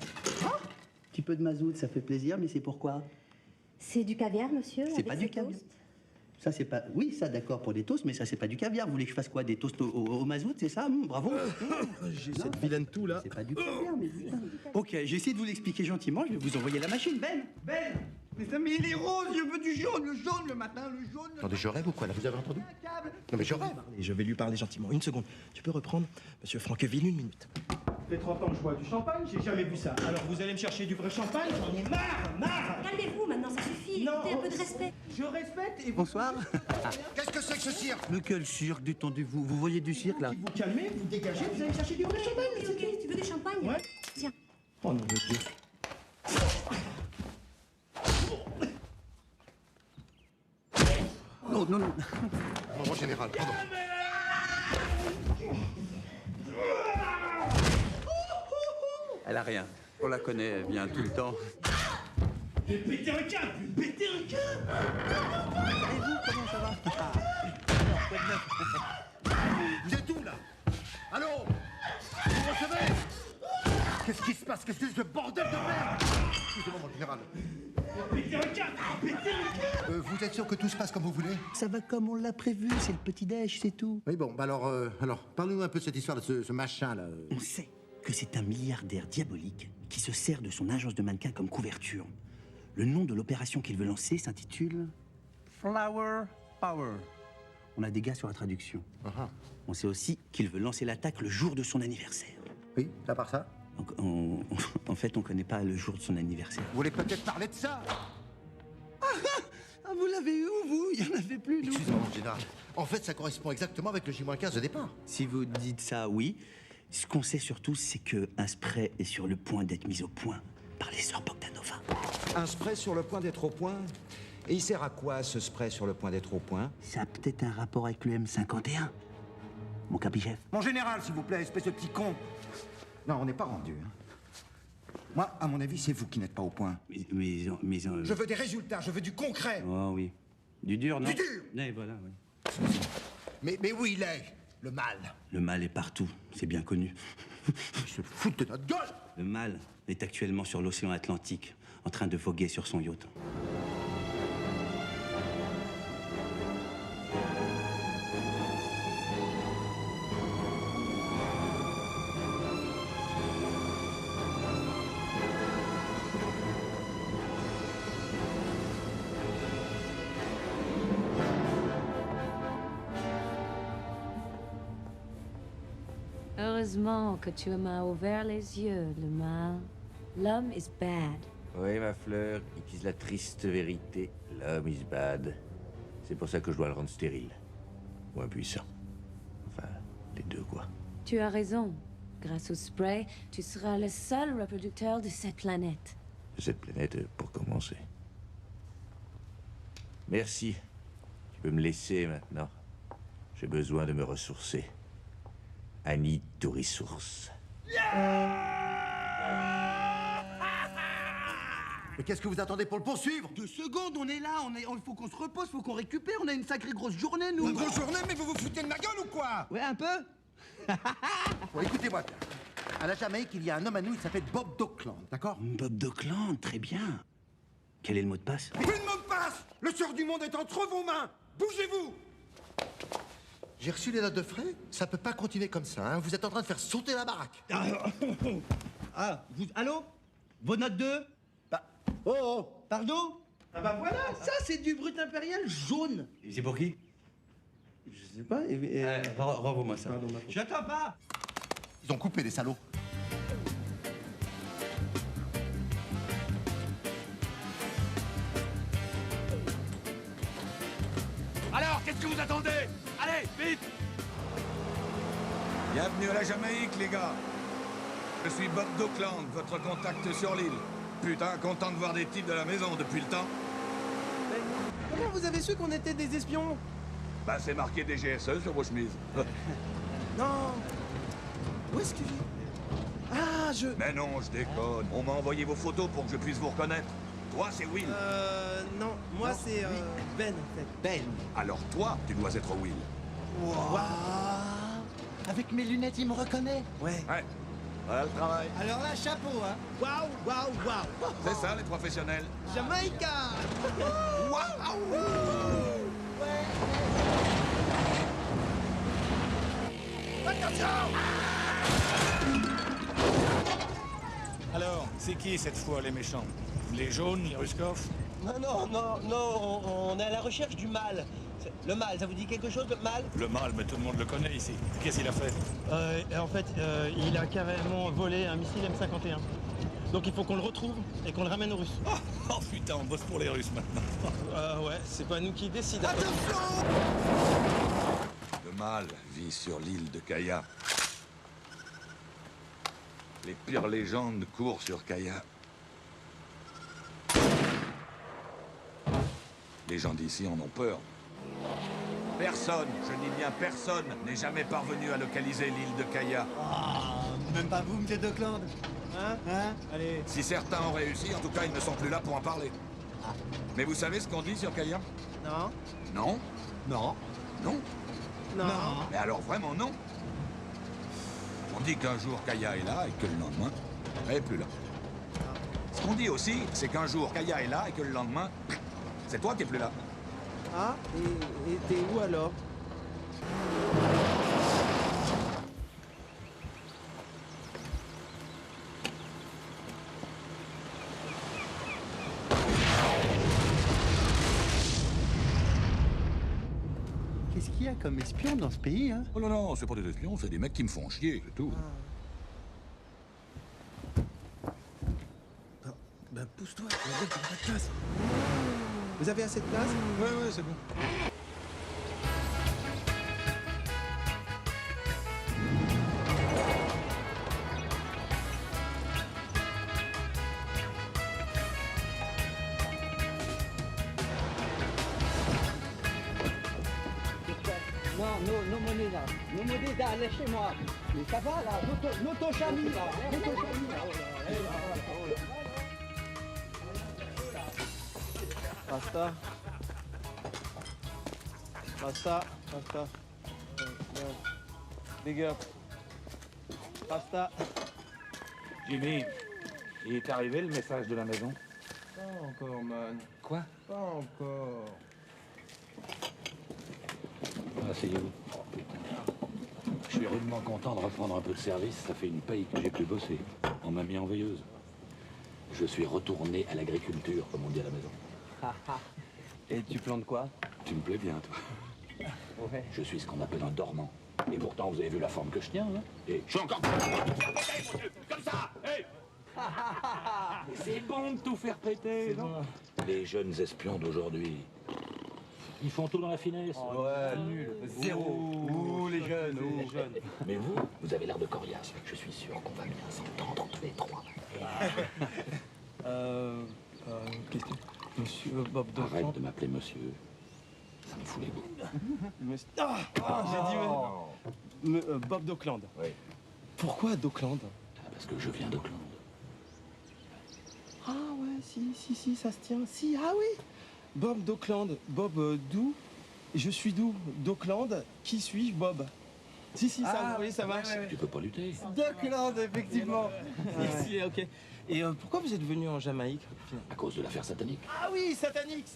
Petit peu de mazout, ça fait plaisir, mais c'est pourquoi? C'est du caviar, monsieur. C'est avec pas ses du caviar. toasts. Ça, c'est pas... Oui, ça, d'accord, pour des toasts, mais ça, c'est pas du caviar. Vous voulez que je fasse quoi? Des toasts au mazout, c'est ça? Bravo. J'ai cette vilaine toux, là. C'est pas du caviar, mais putain. Ok, j'ai essayé de vous l'expliquer gentiment. Je vais vous envoyer la machine. Ben, Mais ça, mais il est rose, je veux du jaune, le matin, le jaune. Attendez, je rêve ou quoi là? Vous avez entendu? Non mais je rêve. Je vais lui parler gentiment. Une seconde. Tu peux reprendre, monsieur Franqueville, une minute. Ça fait 30 ans que je bois du champagne, j'ai jamais vu ça. Alors vous allez me chercher du vrai champagne? J'en ai marre. Calmez-vous maintenant, ça suffit. Non, Écoutez, un peu de respect. Je respecte et vous... Bonsoir. Qu'est-ce que c'est que ce cirque? Mais quel cirque, détendez-vous. Vous voyez du cirque, là? Vous calmez, vous dégagez, vous allez me chercher du vrai champagne. Ok, tu veux du champagne? Ouais. Tiens. Oh non, de Dieu. Non, non, non. Mon général, pardon. Elle a rien. On la connaît, elle vient tout le temps. Pétez un câble, pétez un câble. Et vous, comment ça va? Alors, quoi de neuf? Vous êtes où là? Allô? Vous recevez? Qu'est-ce qui se passe? Qu'est-ce que c'est ce bordel de merde? Excusez-moi, mon général. Pétez un câble, pétez un câble. Vous êtes sûr que tout se passe comme vous voulez? Ça va comme on l'a prévu, c'est le petit-déj, c'est tout. Oui, bon, bah alors parlez-nous un peu de cette histoire de ce machin là. On sait que c'est un milliardaire diabolique qui se sert de son agence de mannequins comme couverture. Le nom de l'opération qu'il veut lancer s'intitule Flower Power. On a des gars sur la traduction. On sait aussi qu'il veut lancer l'attaque le jour de son anniversaire. Oui, à part ça? En fait, on connaît pas le jour de son anniversaire. Vous voulez peut-être parler de ça? Ah, vous l'avez eu où, vous? Il y en avait plus, nous. Excusez-moi, mon général. En fait, ça correspond exactement avec le J-15 de départ. Si vous dites ça, oui. Ce qu'on sait surtout, c'est qu'un spray est sur le point d'être mis au point par les sœurs Bogdanova. Un spray sur le point d'être au point? Et il sert à quoi, ce spray sur le point d'être au point? Ça a peut-être un rapport avec le M51, mon capi-chef. Mon général, s'il vous plaît, espèce de petit con. Non, on n'est pas rendu. Moi, à mon avis, c'est vous qui n'êtes pas au point. Mais Je veux des résultats, je veux du concret. Oh oui. Du dur, non? Du dur! Oui, voilà, oui. Mais où il est, le mal? Le mal est partout, c'est bien connu. Il se fout de notre gueule! Le mal est actuellement sur l'océan Atlantique, en train de voguer sur son yacht. Heureusement que tu m'as ouvert les yeux, le mal. L'homme is bad. Oui, ma fleur, it is la triste vérité. L'homme is bad. C'est pour ça que je dois le rendre stérile. Ou impuissant. Enfin, les deux, quoi. Tu as raison. Grâce au spray, tu seras le seul reproducteur de cette planète. De cette planète, pour commencer. Merci. Tu peux me laisser maintenant. J'ai besoin de me ressourcer. I need to resource. Mais qu'est-ce que vous attendez pour le poursuivre? 2 secondes, on est là, il faut qu'on se repose, faut qu'on récupère, on a une sacrée grosse journée, nous. Une grosse journée, mais vous vous foutez de ma gueule ou quoi? Ouais, un peu. Bon, écoutez-moi bien. À la Jamaïque, il y a un homme à nous, il s'appelle Bob Dockland, d'accord? Bob Dockland, très bien. Quel est le mot de passe? Plus de mot de passe! Le sort du monde est entre vos mains! Bougez-vous! J'ai reçu les notes de frais. Ça peut pas continuer comme ça, hein. Vous êtes en train de faire sauter la baraque. Allô? Vos notes de? Oh! Pardon? Ah bah voilà, ça c'est du brut impérial jaune. C'est pour qui? Je sais pas. Renvoie-moi ça. J'attends pas. Ils ont coupé, les salauds. Alors, qu'est-ce que vous attendez? Allez, vite! Bienvenue à la Jamaïque, les gars. Je suis Bob Dockland, votre contact sur l'île. Putain, content de voir des types de la maison depuis le temps. Comment vous avez su qu'on était des espions? Bah, c'est marqué DGSE sur vos chemises. Non. Où est-ce que j'ai... Ah, je... Mais non, je déconne. On m'a envoyé vos photos pour que je puisse vous reconnaître. Toi, c'est Will. Non, moi c'est Ben, en fait. Ben. Alors toi, tu dois être Will. Wow. Avec mes lunettes, il me reconnaît. Ouais. Ouais. Voilà le travail. Alors là, chapeau, hein. Waouh, waouh, waouh. C'est ça, les professionnels. Jamaïca. Waouh. Attention. Alors, c'est qui cette fois les méchants? Les jaunes, les Ruskov? Non, on est à la recherche du mal. Le mal, ça vous dit quelque chose, le mal? Le mal, mais tout le monde le connaît ici. Qu'est-ce qu'il a fait? En fait, il a carrément volé un missile M51. Donc il faut qu'on le retrouve et qu'on le ramène aux Russes. Oh putain, on bosse pour les Russes maintenant. Ouais, c'est pas nous qui décidons. Le mal vit sur l'île de Kaya. Les pires légendes courent sur Kaya. Les gens d'ici en ont peur. Personne, je dis bien personne, n'est jamais parvenu à localiser l'île de Kaya. Même pas vous, monsieur Dockland. Hein? Allez. Si certains ont réussi, en tout cas, ils ne sont plus là pour en parler. Mais vous savez ce qu'on dit sur Kaya? Non. Non? Non. Non? Non. Mais alors vraiment non? On dit qu'un jour Kaya est là et que le lendemain, elle n'est plus là. Ce qu'on dit aussi, c'est qu'un jour Kaya est là et que le lendemain, c'est toi qui n'es plus là. Ah, et t'es où alors? Qu'est-ce qu'il y a comme espion dans ce pays, hein? Oh non, non, c'est pas des espions, c'est des mecs qui me font chier, c'est tout. Ben pousse-toi, tu vas dire qu'il y a pas de place. Vous avez assez de place? Ouais, c'est bon. Non, nos monnaies là. Nos monnaies là, lâchez-moi. Mais ça va là, l'auto-chami là. L'auto-chami là. Basta. Big up. Basta. Jimmy, il est arrivé le message de la maison? Pas encore, man. Quoi? Pas encore. Asseyez-vous. Oh, putain. Je suis rudement content de reprendre un peu de service. Ça fait une paye que j'ai plus bossé. On m'a mis en veilleuse. Je suis retourné à l'agriculture, comme on dit à la maison. Et tu plantes quoi? Tu me plais bien, toi. Ouais. Je suis ce qu'on appelle un dormant. Et pourtant, vous avez vu la forme que je tiens, hein? Et je suis encore... Comme ça! Hey. C'est bon de tout faire péter, non? Les jeunes espions d'aujourd'hui, ils font tout dans la finesse. Ouais, nul. Zéro. Ouh, les jeunes, les jeunes. Mais vous avez l'air de coriace. Je suis sûr qu'on va bien s'entendre tous les trois. Question. Monsieur Bob Dockland. Arrête de m'appeler monsieur. Ça me fout les bouts. J'ai dit Bob Dockland. Oui. Pourquoi Dockland? Parce que je viens d'Auckland. Ah ouais, si, ça se tient. Si, ah oui. Bob Dockland. Bob d'où? Je suis d'où? Dockland. Qui suis-je, Bob? Si, ça, oui, ça marche. Tu peux pas lutter. Dockland, effectivement. Si, ok. Et pourquoi vous êtes venu en Jamaïque? À cause de l'affaire satanique. Ah oui, satanique.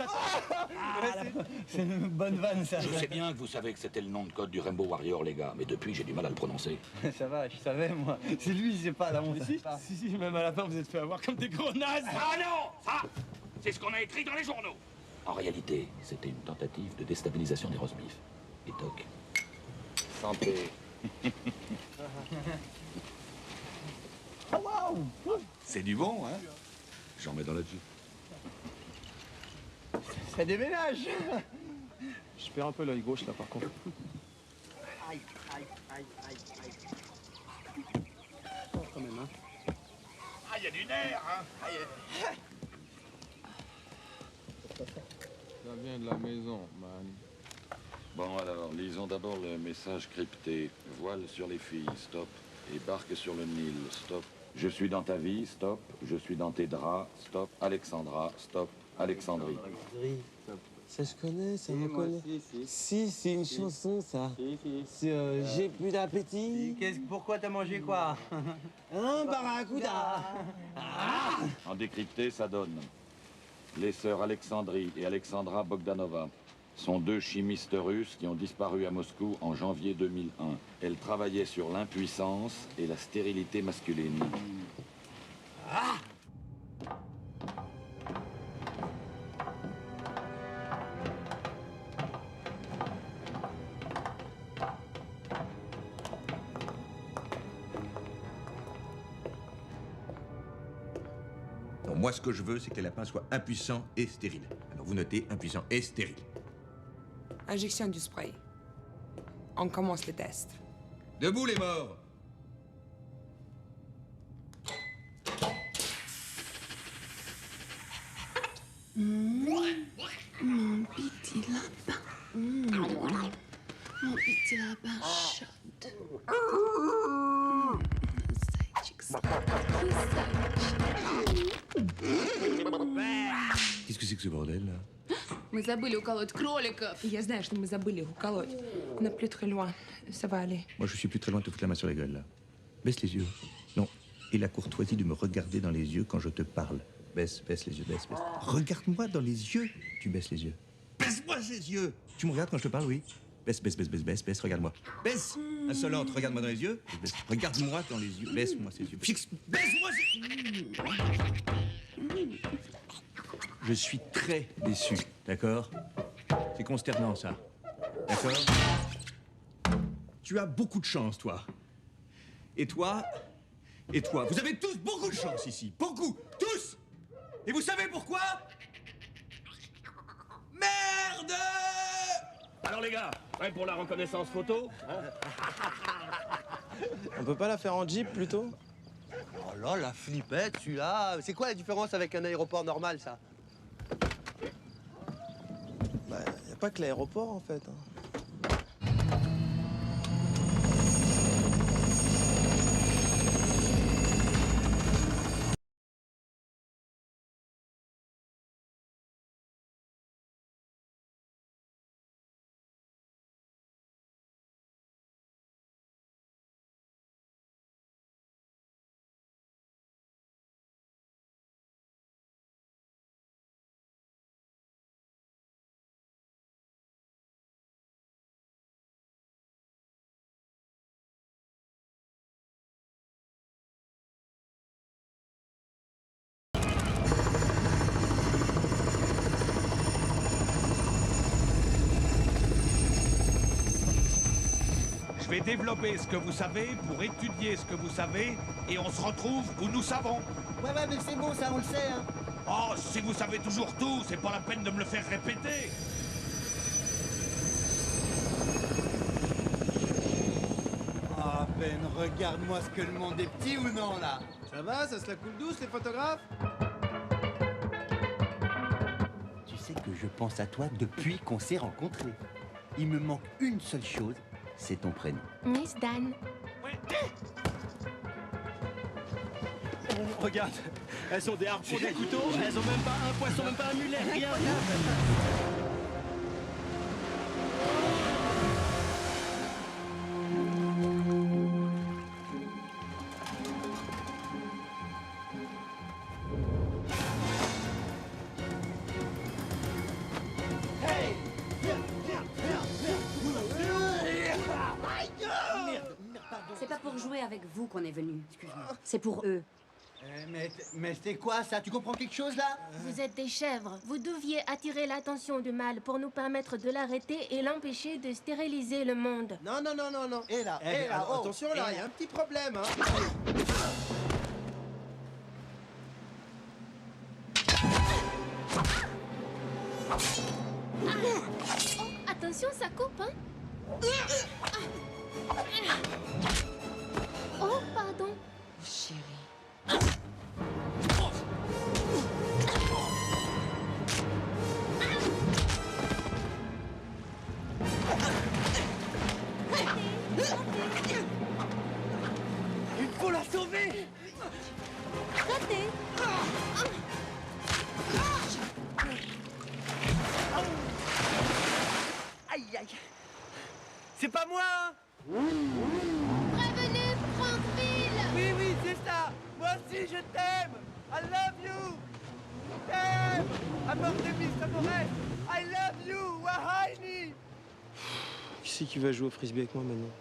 C'est une bonne vanne, ça. Je sais bien que vous savez que c'était le nom de code du Rainbow Warrior, les gars, mais depuis, j'ai du mal à le prononcer. Ça va, je savais, moi. C'est lui, je sais pas, la honte. Si, même à la fin, vous êtes fait avoir comme des gros nazes. Ah non! Ça, c'est ce qu'on a écrit dans les journaux. En réalité, c'était une tentative de déstabilisation des roast beef. Et Doc. Santé. Oh, waouh! C'est du bon, hein? J'en mets dans la Jeep. Ça déménage! Je perds un peu l'œil gauche, là, par contre. Aïe. Oh, quand même, hein. Ah, il y a du nerf, hein? Ça vient de la maison, man. Bon, alors, lisons d'abord le message crypté. Voile sur les filles, stop. Et barque sur le Nil, stop. Je suis dans ta vie, stop. Je suis dans tes draps, stop. Alexandra, stop. Alexandrie. Ça, je connais, ça me connaît. Si, c'est une chanson, ça. C'est J'ai plus d'appétit. Pourquoi t'as mangé quoi? Un barracuda. En décrypté, ça donne. Les sœurs Alexandrie et Alexandra Bogdanova sont deux chimistes russes qui ont disparu à Moscou en janvier 2001. Elles travaillaient sur l'impuissance et la stérilité masculine. moi, ce que je veux, c'est que les lapins soient impuissants et stériles. Alors, vous notez impuissants et stériles. Injection du spray. On commence le test. Debout, les morts! Mon petit lapin. Mon petit lapin chaude. Qu'est-ce que c'est que ce bordel, là? Мы забыли уколоть кроликов. Я знаю, что мы забыли их уколоть. On n'est plus très loin. Ça va aller. Moi, je suis plus très loin de te foutre la main sur la gueule, là. Baisse les yeux. Non. Et la courtoisie de me regarder dans les yeux quand je te parle. Baisse les yeux, baisse. Regarde-moi dans les yeux. Tu baisses les yeux. Baisse-moi ces yeux. Tu me regardes quand je te parle, oui. Baisse, regarde-moi. Baisse. Insolente, regarde-moi dans les yeux. Baisse. Regarde-moi dans les yeux. Baisse-moi ces yeux. Fixe. Baisse-moi ces yeux. Je suis très déçu, d'accord? C'est consternant, ça. D'accord? Tu as beaucoup de chance, toi. Et toi, vous avez tous beaucoup de chance ici. Beaucoup. Tous. Et vous savez pourquoi? Merde! Alors les gars, prêts pour la reconnaissance photo hein? On peut pas la faire en jeep plutôt? Oh là, la flippette, celui-là. C'est quoi la différence avec un aéroport normal, ça? Bah, y a pas que l'aéroport en fait. Je vais développer ce que vous savez pour étudier ce que vous savez et on se retrouve où nous savons. Ouais, mais c'est bon, ça, on le sait, hein. Oh, si vous savez toujours tout, c'est pas la peine de me le faire répéter. Ah, Ben, regarde-moi ce que le monde est petit ou non, là. Ça va, ça se la coule douce les photographes? Tu sais que je pense à toi depuis qu'on s'est rencontrés. Il me manque une seule chose, c'est ton prénom. Miss Dan. Regarde, elles ont des harpons, des couteaux, elles ont même pas un poisson, même pas un mulet, rien. C'est pas pour jouer avec vous qu'on est venu. Excuse-moi. C'est pour eux. Mais c'est quoi ça? Tu comprends quelque chose là? Vous êtes des chèvres. Vous deviez attirer l'attention du mâle pour nous permettre de l'arrêter et l'empêcher de stériliser le monde. Non. Et là, Alors, oh, attention là, il y a un petit problème. Hein. Oh, attention, ça coupe, hein? Oh, pardon. Chérie. Il faut la sauver. Raté. Aïe, aïe. C'est pas moi, hein? Prévenez Frankville. Oui, c'est ça. Moi aussi, je t'aime. I love you. Je t'aime. Amortemis, Amores. I love you. Wahini. Qui c'est qui va jouer au frisbee avec moi maintenant?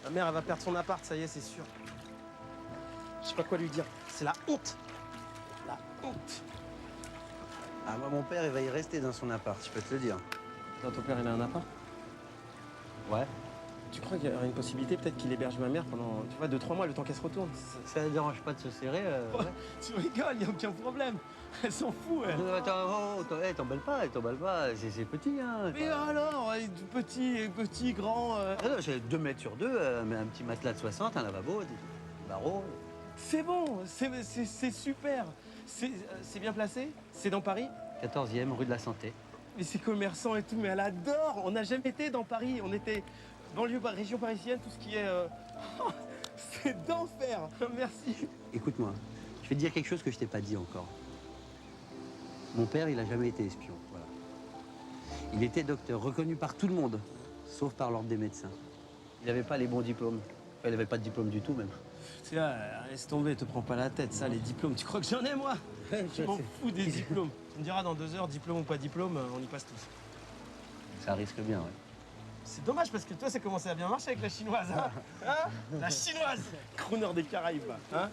Ma mère, elle va perdre son appart, ça y est, c'est sûr. Je sais pas quoi lui dire. C'est la honte. La honte. Ah, moi, mon père, il va y rester dans son appart, je peux te le dire. Ton père, il a un appart? Ouais. Tu crois qu'il y aurait une possibilité peut-être qu'il héberge ma mère pendant, tu vois, 2-3 mois, le temps qu'elle se retourne? Ça ne dérange pas de se serrer. Ouais, tu rigoles, y a aucun problème. Elle s'en fout, elle. T'emballes pas, c'est petit, hein. Mais alors, petit, grand... Ah non, j'ai 2 mètres sur 2, mais un petit matelas de 60, un lavabo, des barreaux. C'est bon, c'est super. C'est bien placé? C'est dans Paris? 14e, rue de la Santé. Mais c'est commerçant et tout, mais elle adore. On n'a jamais été dans Paris, on était banlieue, région parisienne, tout ce qui est... c'est d'enfer. Merci. Écoute-moi, je vais te dire quelque chose que je t'ai pas dit encore. Mon père, il a jamais été espion, voilà. Il était docteur, reconnu par tout le monde, sauf par l'ordre des médecins. Il n'avait pas les bons diplômes. Enfin, il n'avait pas de diplôme du tout, même. Tu vois, laisse tomber, te prends pas la tête, ça, les diplômes. Tu crois que j'en ai, moi? Je m'en fous des diplômes. Tu me diras dans 2 heures, diplôme ou pas diplôme, on y passe tous. Ça risque bien, ouais. C'est dommage parce que toi, ça commençait à bien marcher avec la chinoise, hein, hein? La chinoise, crooner des Caraïbes, hein?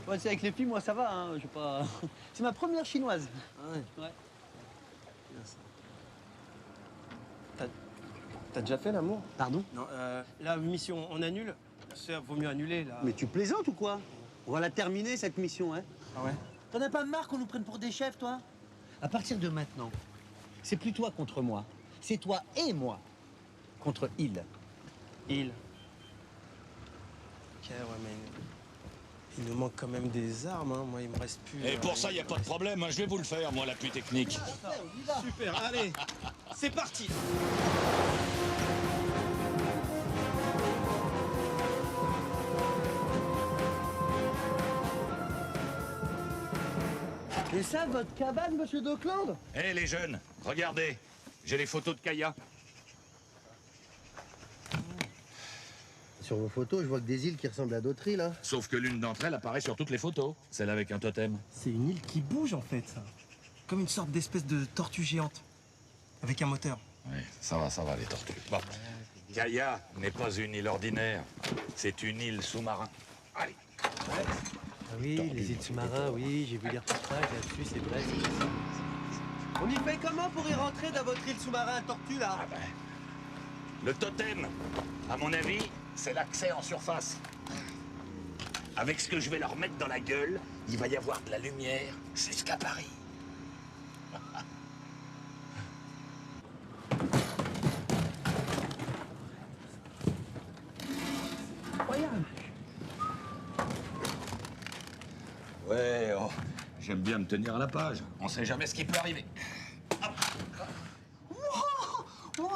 Ouais, tu sais, avec les filles, moi, ça va, hein. Je sais pas... C'est ma première chinoise. Ah ouais. Ouais. T'as déjà fait l'amour? Pardon? Non, la mission, on annule? Ça, vaut mieux annuler, là. Mais tu plaisantes ou quoi? On va la terminer, cette mission, hein? Ah ouais? T'en as pas marre qu'on nous prenne pour des chefs, toi? À partir de maintenant, c'est plus toi contre moi. C'est toi et moi contre il. Il. Ok, ouais, mais... Il nous manque quand même des armes, hein. Moi, il me reste plus... Et pour ça, y a pas de problème, hein. Je vais vous le faire, moi, l'appui technique. Super, allez, c'est parti. Et ça, votre cabane, monsieur Dockland? Hé, les jeunes, regardez. J'ai les photos de Kaya. Sur vos photos, je vois que des îles qui ressemblent à d'autres îles, hein. Sauf que l'une d'entre elles apparaît sur toutes les photos. Celle avec un totem. C'est une île qui bouge, en fait, ça. Comme une sorte d'espèce de tortue géante. Avec un moteur. Oui, ça va, les tortues. Bon. Kaya n'est pas une île ordinaire. C'est une île sous-marin. Allez. Ah oui, les îles sous-marins, oui, j'ai vu des reportages là-dessus, c'est vrai. On y fait comment pour y rentrer dans votre île sous-marin tortue, là? Ah ben, le totem, à mon avis, c'est l'accès en surface. Avec ce que je vais leur mettre dans la gueule, il va y avoir de la lumière. C'est ce qu'à Paris. Incroyable. Ouais, oh, j'aime bien me tenir à la page. On sait jamais ce qui peut arriver. Oh,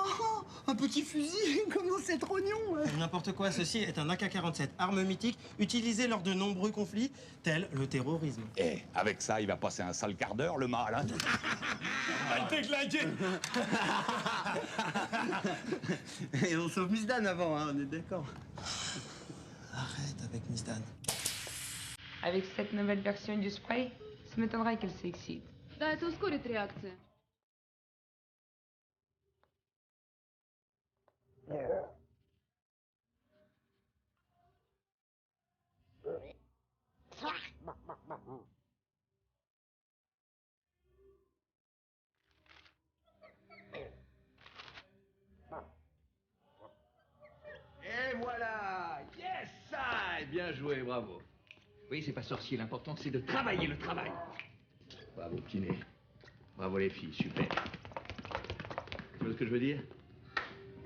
un petit fusil, comment c'est trognon, ouais. N'importe quoi, ceci est un AK-47, arme mythique, utilisée lors de nombreux conflits, tels le terrorisme. Eh, avec ça, il va passer un sale quart d'heure, le mal, hein. Et on sauve Miss Dan avant, hein, on est d'accord. Arrête avec Miss Dan. Avec cette nouvelle version du spray, ça m'étonnerait qu'elle s'excite. Да, это ускорит реакцию. Et voilà! Yes! Ça! Bien joué, bravo. Oui, c'est pas sorcier, l'important c'est de travailler le travail. Bravo, petit nez. Bravo les filles, super. Tu vois ce que je veux dire?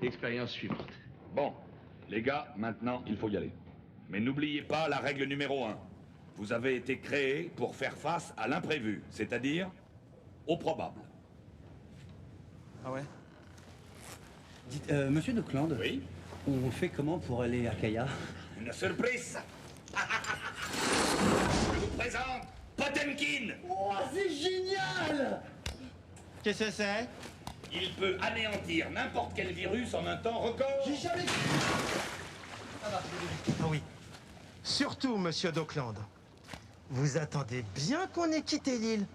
Expérience suivante. Bon, les gars, maintenant, il faut y aller. Mais n'oubliez pas la règle numéro 1. Vous avez été créés pour faire face à l'imprévu, c'est-à-dire au probable. Ah ouais? Dites, monsieur Dockland. Oui? On fait comment pour aller à Kaya? Une surprise. Je vous présente Potemkin. Oh, c'est génial! Qu'est-ce que c'est? Il peut anéantir n'importe quel virus en un temps record. J'ai jamais... Ah oui. Surtout, monsieur Dockland. Vous attendez bien qu'on ait quitté l'île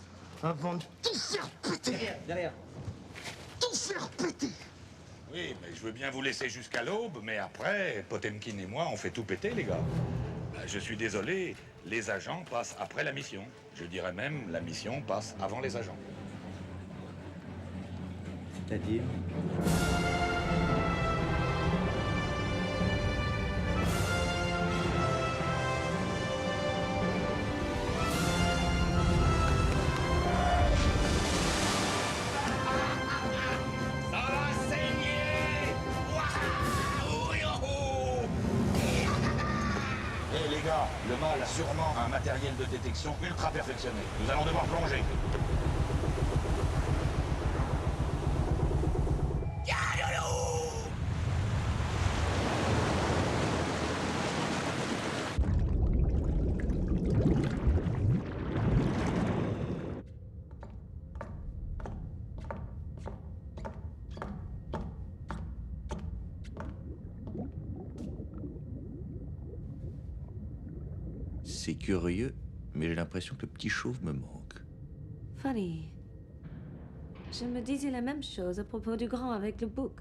avant de tout faire péter. Derrière. Tout faire péter. Oui, mais je veux bien vous laisser jusqu'à l'aube, mais après, Potemkin et moi, on fait tout péter, les gars. Je suis désolé, les agents passent après la mission. Je dirais même, la mission passe avant les agents. C'est-à-dire? Hé les gars, le mâle a sûrement un matériel de détection ultra perfectionné. Nous allons devoir plonger. C'est curieux, mais j'ai l'impression que le petit chauve me manque. Funny. Je me disais la même chose à propos du grand avec le bouc.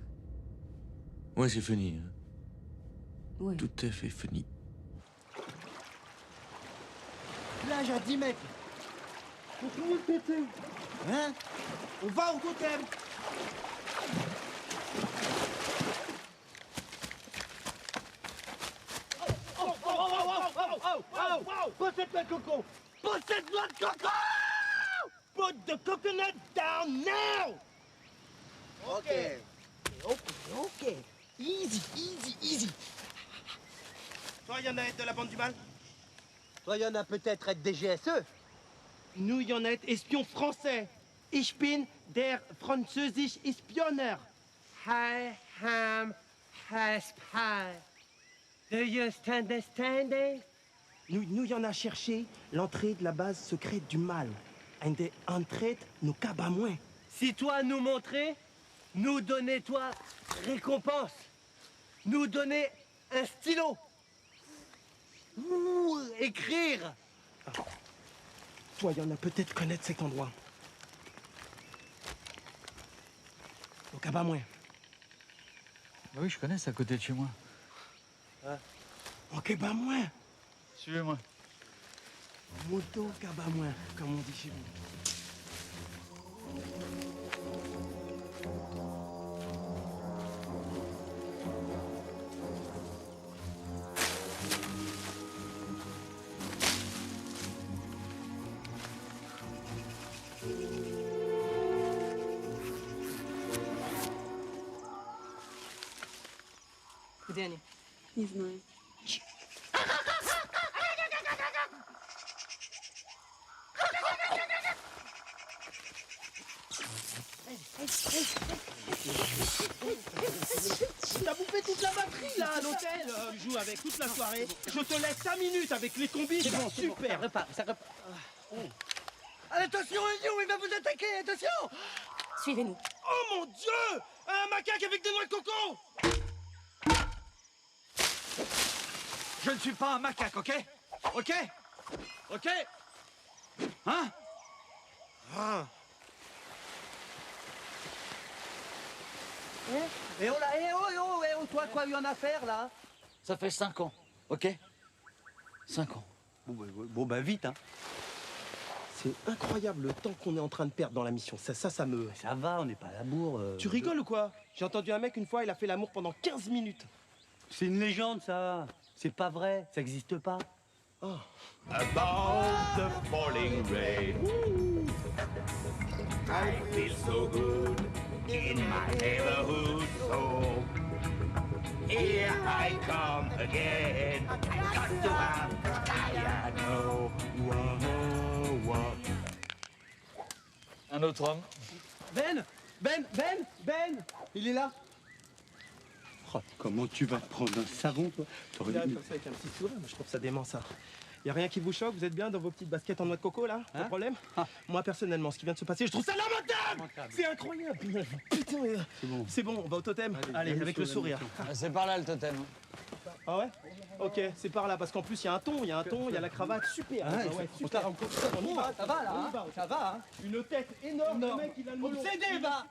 Ouais, c'est funny. Hein. Oui. Tout à fait funny. Plage à 10 mètres. On trouve le totem. Hein? On va au totem. Possède-moi de coco! Possède-moi de coco! Put the coconut down now! Ok. Ok. Easy, easy, easy. Toi, y en a de la bande du mal? Toi, y en a peut-être être des GSE? Nous, y en a être espions français. Ich bin der französisch Spionner. I am a spy. Do you understand? Nous y en a cherché l'entrée de la base secrète du mal. And the entrée nous cabas moins. Si toi nous montrer, nous donner toi récompense. Nous donner un stylo. Ouh, écrire. Toi, y en a peut-être connaître cet endroit. Au cabas moins. Bah oui, je connais, c'est à côté de chez moi. Au cabas moins. Suivez-moi. Moto cabas moins, comme on dit chez vous. Где они? Не знаю. T'as bouffé toute la batterie là à l'hôtel. Tu joues avec toute la soirée. Je te laisse 5 minutes avec les combis. C'est bon, super. Ça repart. Attention, un lion, il va vous attaquer. Attention. Suivez-nous. Oh mon Dieu, un macaque avec des noix de coco. Je ne suis pas un macaque, ok? Ok? Ok? Hein? Ah. Eh oh là, toi, quoi lui en a faire là? Ça fait 5 ans, ok? 5 ans. Bon bah vite, hein. C'est incroyable le temps qu'on est en train de perdre dans la mission. Ça me... Ça va, on n'est pas à la bourre. Tu rigoles ou quoi? J'ai entendu un mec une fois, il a fait l'amour pendant 15 minutes. C'est une légende, ça. C'est pas vrai, ça n'existe pas. Oh. About the falling rain. I feel so good in my neighborhood. So here I come again. I got to have a piano. Whoa, whoa. Un autre homme. Ben, il est là. Oh, comment tu vas te prendre un savon, toi? T'aurais comme ça avec un petit sourire, mais je trouve ça dément, ça. Y a rien qui vous choque? Vous êtes bien dans vos petites baskets en noix de coco, là? Pas de problème? Moi, personnellement, ce qui vient de se passer, je trouve ça lamentable! C'est incroyable! Putain, c'est bon, on va au totem. Allez, avec le sourire. C'est par là le totem. Ah ouais? Ok, c'est par là, parce qu'en plus, il y a un ton, il y a la cravate, super. Ah, ouais, super. On y va, ça va, là, hein? Ça va, hein? Une tête énorme, le mec, il a le melon. Obsédé, va!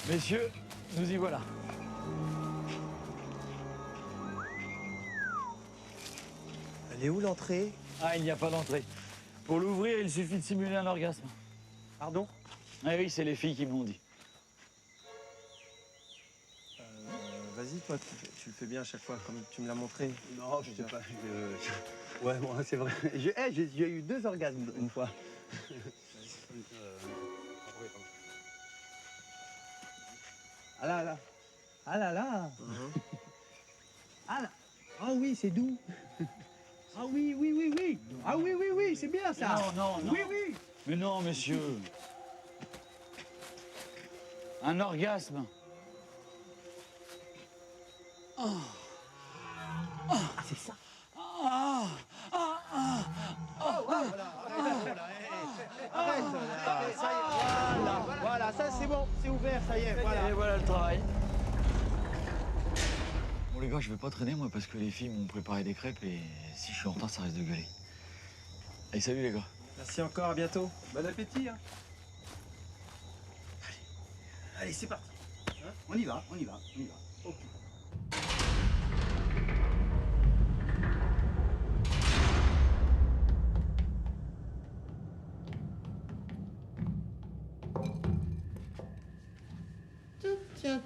Messieurs, nous y voilà. Elle est où l'entrée? Ah, il n'y a pas d'entrée. Pour l'ouvrir, il suffit de simuler un orgasme. Pardon? Ah oui, c'est les filles qui me l'ont dit. Vas-y, toi, tu le fais bien à chaque fois, comme tu me l'as montré. Non, je sais pas. Ouais, bon, c'est vrai. J'ai eu 2 orgasmes une fois. Ah là là. Ah là là. Ah là. Ah oui, c'est doux. Ah oui, oui, oui, oui. Ah oui, oui, oui, c'est bien ça. Non, non, non. Oui, oui. Mais non, monsieur. Un orgasme. Oh. Oh. Ah, c'est ça. Ah. Ah. Ah. Oh, voilà, arrête, ça y est, voilà, ça c'est bon, c'est ouvert, ça y est, voilà. Et voilà le travail. Bon les gars, je vais pas traîner moi parce que les filles m'ont préparé des crêpes et si je suis en retard, ça risque de gueuler. Allez, salut les gars. Merci encore, à bientôt. Bon appétit. Hein. Allez, c'est parti. Hein, on y va, on y va, on y va. Ok.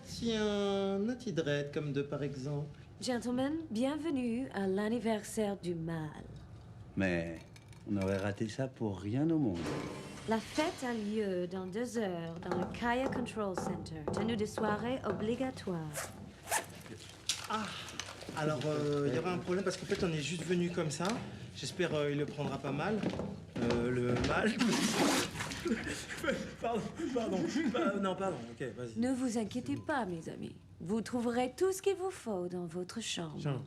Tiens, Naughty Dread, comme de par exemple. Gentlemen, bienvenue à l'anniversaire du mal. Mais on aurait raté ça pour rien au monde. La fête a lieu dans 2 heures dans le Kaya Control Center. Tenue de soirée obligatoire. Ah, alors il y aura un problème parce qu'en fait on est juste venu comme ça. J'espère il le prendra pas mal. Le mal. Pardon. Non, pardon, ok, vas-y. Ne vous inquiétez pas, mes amis. Vous trouverez tout ce qu'il vous faut dans votre chambre. Tiens.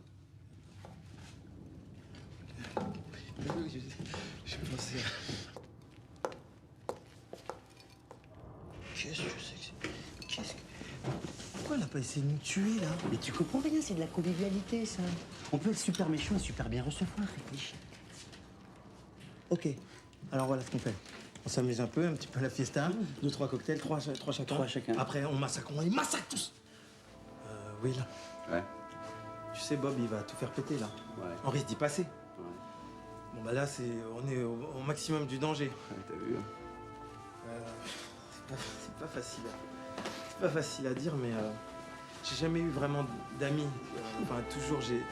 J'ai pensé à... Qu'est-ce que c'est que c'est... Pourquoi elle a pas essayé de nous tuer, là? Mais tu comprends rien, c'est de la convivialité, ça. On peut être super méchant et super bien recevoir, réfléchis. Ok, alors voilà ce qu'on fait. On s'amuse un peu, un petit peu à la fiesta. 2, 3 cocktails, 3 chacun. 3 chacun. Après, on les massacre tous. Will. Ouais. Tu sais, Bob, il va tout faire péter, là. Ouais. On risque d'y passer. Ouais. Bon, bah là, on est au maximum du danger. Ouais, t'as vu, hein. C'est pas facile. C'est pas facile à dire, mais j'ai jamais eu vraiment d'amis. Enfin, toujours, j'ai...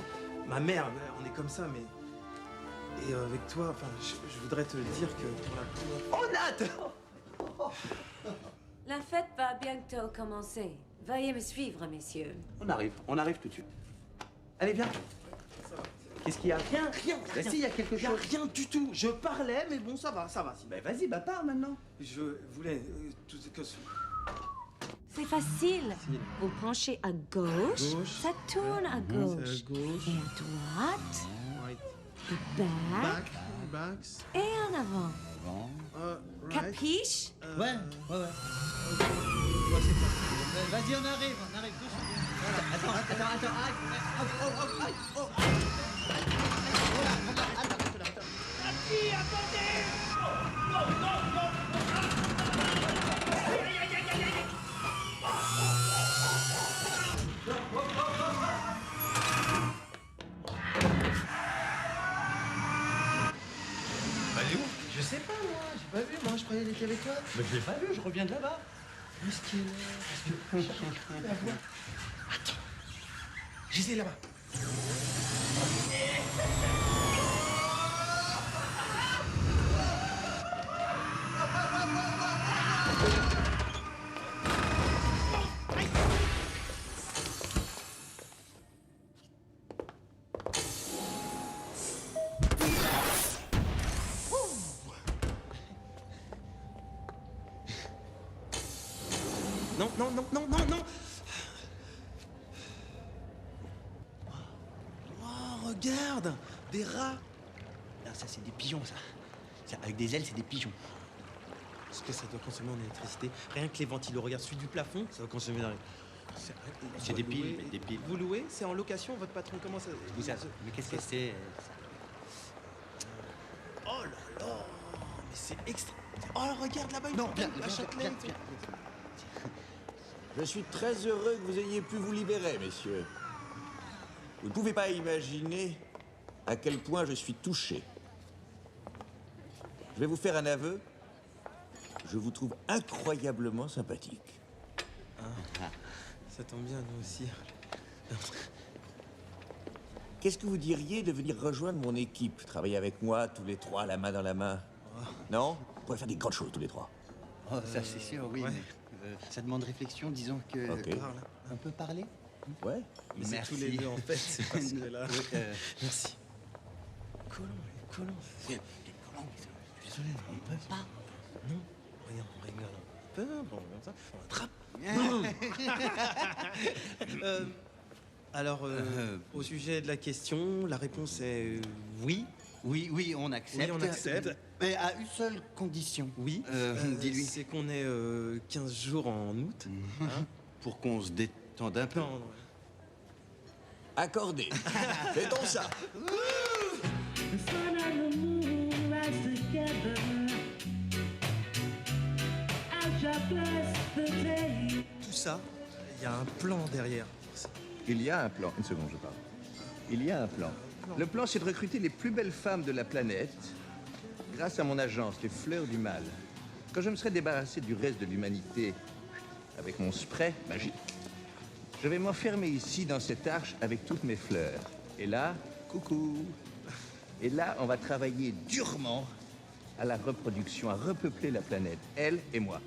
Ma mère, on est comme ça, mais... Et avec toi, enfin, je voudrais te dire que pour la première... Oh, Nat! La fête va bientôt commencer. Veuillez me suivre, messieurs. On arrive tout de suite. Allez, viens. Qu'est-ce qu'il y a? Rien. Bah si, il y a quelque chose. Rien du tout. Je parlais, mais bon, ça va. Bah vas-y, bah parle maintenant. Je voulais... tout ce que... C'est facile. Vous penchez à gauche, ça tourne à gauche. Et à droite, Backs. et en avant. Right. Capiche? Ouais. Vas-y, on arrive tout de suite. Voilà. Attends. Elle est où? Je sais pas, moi. J'ai pas vu. Moi, je croyais qu'elle était avec toi. Mais je l'ai pas vu, je reviens de là-bas. Où est-ce qu'elle est? Parce que je la vois. Attends. J'étais là-bas. Non. Oh, regarde, des rats. Non, ça c'est des pigeons, ça. Avec des ailes, c'est des pigeons. Est-ce que ça doit consommer en électricité? Rien que les ventilos, regarde celui du plafond, ça va consommer dans les... C'est des piles, des piles. Vous louez? C'est en location? Votre patron, comment ça... Mais qu'est-ce que c'est? Oh là là, mais c'est extra... Oh, regarde là-bas, à Châtelet. Je suis très heureux que vous ayez pu vous libérer, messieurs. Vous ne pouvez pas imaginer à quel point je suis touché. Je vais vous faire un aveu. Je vous trouve incroyablement sympathique. Ah, ça tombe bien, nous aussi. Qu'est-ce que vous diriez de venir rejoindre mon équipe, travailler avec moi, tous les trois, la main dans la main? Non? On pourrait faire des grandes choses, tous les trois. Oh, ça c'est sûr, oui. Ouais. Mais Ça demande réflexion, disons que... Ok. On peut parler? Ouais. Mais c'est Merci. tous les deux, en fait, c'est parce que là... Oui, Merci. Colomb. Désolé, on peut pas. Non, rien, on rigole un peu, bon, comme ça, on attrape. Alors, au sujet de la question, la réponse est oui. Oui, on accepte. Oui, on accepte. Mais à une seule condition. Oui. Dis-lui. C'est qu'on est 15 jours en août. Hein. Pour qu'on se détende un peu. Non. Accordé. Fais-donc ça. Tout ça, il y a un plan derrière. Il y a un plan. Une seconde, je parle. Il y a un plan. Le plan, c'est de recruter les plus belles femmes de la planète grâce à mon agence, les Fleurs du Mal. Quand je me serai débarrassé du reste de l'humanité avec mon spray magique, je vais m'enfermer ici dans cette arche avec toutes mes fleurs. Et là, coucou. Et là, on va travailler durement à la reproduction, à repeupler la planète, elle et moi.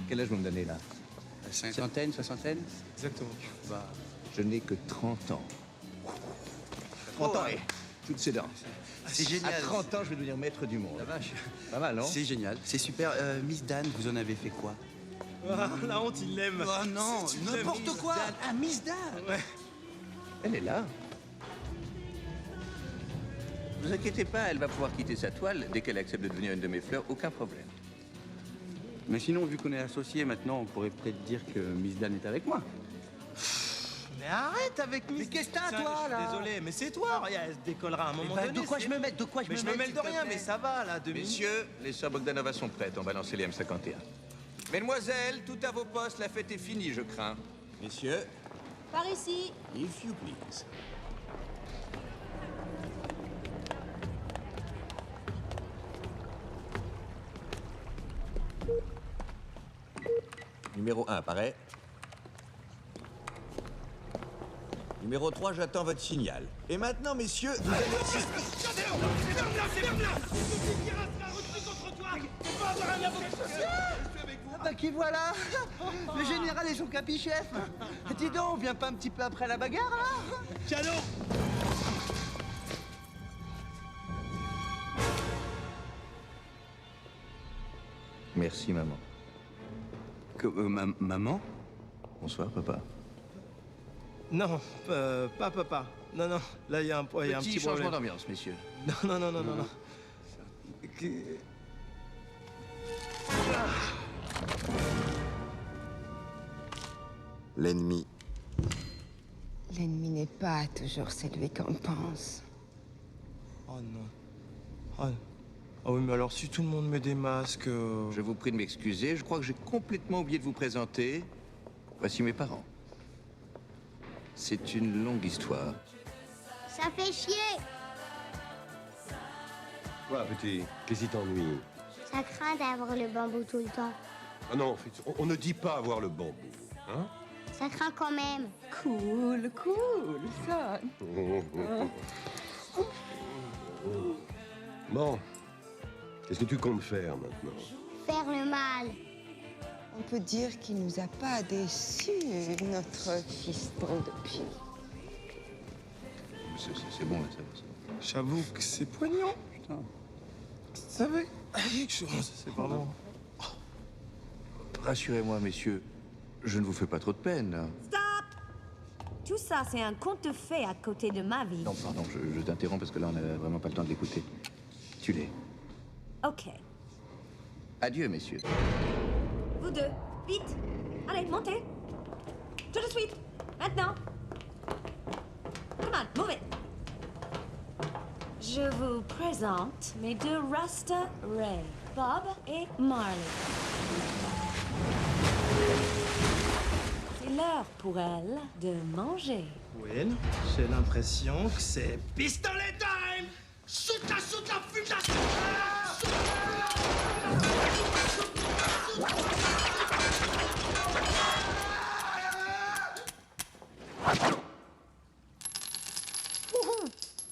Quel âge vous me donnez là? Cinquantaine, soixantaine? Exactement. Bah, je n'ai que 30 ans. 30 ans, et toutes ces dents. C'est génial. À 30 ans, je vais devenir maître du monde. La vache. Pas mal, non? C'est génial, c'est super. Miss Dan, vous en avez fait quoi? Ah, la honte, il l'aime. Oh non, Si tu l'aimes, n'importe Miss quoi. Dan. Ah, Miss Dan. Ouais. Elle est là. Ne vous inquiétez pas, elle va pouvoir quitter sa toile dès qu'elle accepte de devenir une de mes fleurs, aucun problème. Mais sinon, vu qu'on est associés maintenant, on pourrait peut-être dire que Miss Dan est avec moi. Mais arrête avec Miss. Mais qu'est-ce que t'as, Tiens, toi, je suis là? désolé, mais c'est toi. Regarde, elle se décollera à un moment donné. De quoi c'est- je me mets? De quoi je Mais me je mets me mêle de s'il te rien, plaît? mais ça va, là, 2 minutes. Messieurs, les sœurs Bogdanova sont prêtes, on va lancer les M51. Mesdemoiselles, tout à vos postes, la fête est finie, je crains. Messieurs, Par ici. if you please. Numéro 1, paraît. Numéro 3, j'attends votre signal. Et maintenant, messieurs, vous allez... Ah bah qui voilà? Le général et son capichef. Dis donc, on vient pas un petit peu après la bagarre, là? Canon. Merci, maman. Maman? Bonsoir, papa. Non, pas papa. Non, là, il y a un Petit petit changement problème. d'ambiance, messieurs. Non. L'ennemi. L'ennemi n'est pas toujours celui qu'on pense. Oh non. Ah oui, mais alors si tout le monde met des masques... Je vous prie de m'excuser, je crois que j'ai complètement oublié de vous présenter. Voici mes parents. C'est une longue histoire. Ça fait chier. Quoi, petit? Qu'est-ce qui t'ennuie? Ça craint d'avoir le bambou tout le temps. Ah non, Fritz, on ne dit pas avoir le bambou, hein? Ça craint quand même. Cool, ça. Bon, qu'est-ce que tu comptes faire maintenant? Faire le mal. On peut dire qu'il nous a pas déçus, notre fiston de pied. C'est bon, là, ça va. J'avoue que c'est poignant. Putain. Ça veut quelque chose, c'est pas bon. Rassurez-moi, messieurs, je ne vous fais pas trop de peine. Stop! Tout ça, c'est un conte de fées à côté de ma vie. Non, pardon, je t'interromps parce que là, on n'a vraiment pas le temps de l'écouter. Tue-les. Ok. Adieu, messieurs. Vous deux, vite! Allez, montez! Tout de suite! Maintenant! Come on, move it! Je vous présente mes deux Rasta Ray, Bob et Marley. C'est l'heure pour elle de manger. Will, j'ai l'impression que c'est pistolet time! Shoot la, fume la,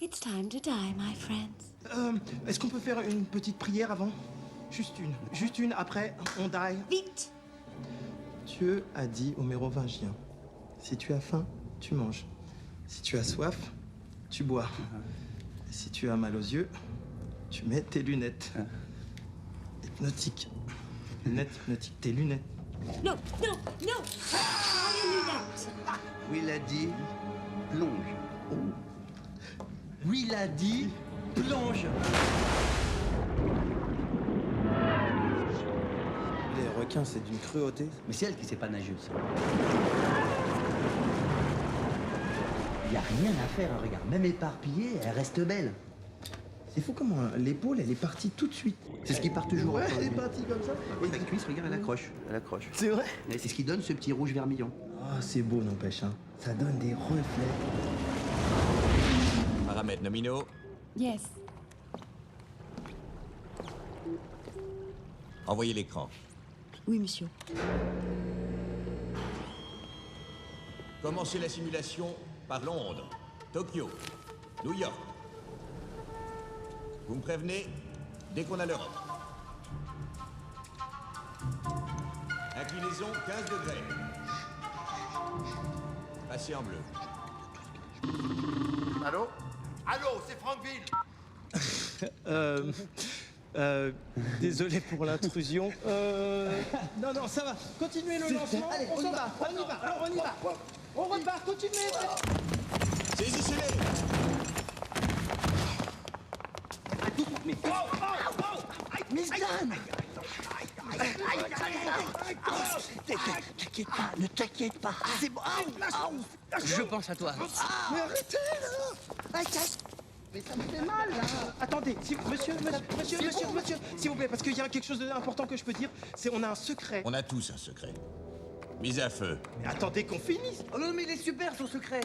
It's time to die, my friends. Est-ce qu'on peut faire une petite prière avant? Juste une, après, on die. Vite! Dieu a dit aux Mérovingiens, si tu as faim, tu manges. Si tu as soif, tu bois. Et si tu as mal aux yeux, tu mets tes lunettes. Hypnotique. Lunettes hypnotiques, tes lunettes. Non, non, non! Pas les lunettes! Oui, il a dit plonge. Oui, il a dit plonge. Les requins, c'est d'une cruauté. Mais c'est elle qui sait pas nager, ça. Il y a rien à faire, hein, regarde. Même éparpillée, elle reste belle. C'est fou comment l'épaule, elle est partie tout de suite. C'est ce qui part toujours. Ouais, en elle est premier. partie comme ça. Et la cuisse, regarde, elle accroche. Elle accroche. C'est vrai? Et c'est ce qui donne ce petit rouge vermillon. Ah, c'est beau, n'empêche, hein. Ça donne des reflets. Paramètres nominaux. Yes. Envoyez l'écran. Oui, monsieur. Commencez la simulation par Londres, Tokyo, New York. Vous me prévenez dès qu'on a l'Europe. Inclinaison 15 degrés. Passez en bleu. Allô? Allô, c'est Frankville. Désolé pour l'intrusion. Non, non, ça va. Continuez le lancement. Allez, on s'en va. On y va. Alors, on y va. On repart. Continuez. Saisissez-les! Miss Dan! T'inquiète pas, ne t'inquiète pas. C'est bon. Je pense à toi. Mais arrêtez, là! Mais ça me fait mal, là. Attendez, monsieur, s'il vous plaît, parce qu'il y a quelque chose d'important que je peux dire, c'est on a un secret. On a tous un secret. Mise à feu. Mais attendez qu'on finisse. Oh non, mais il est super, son secret.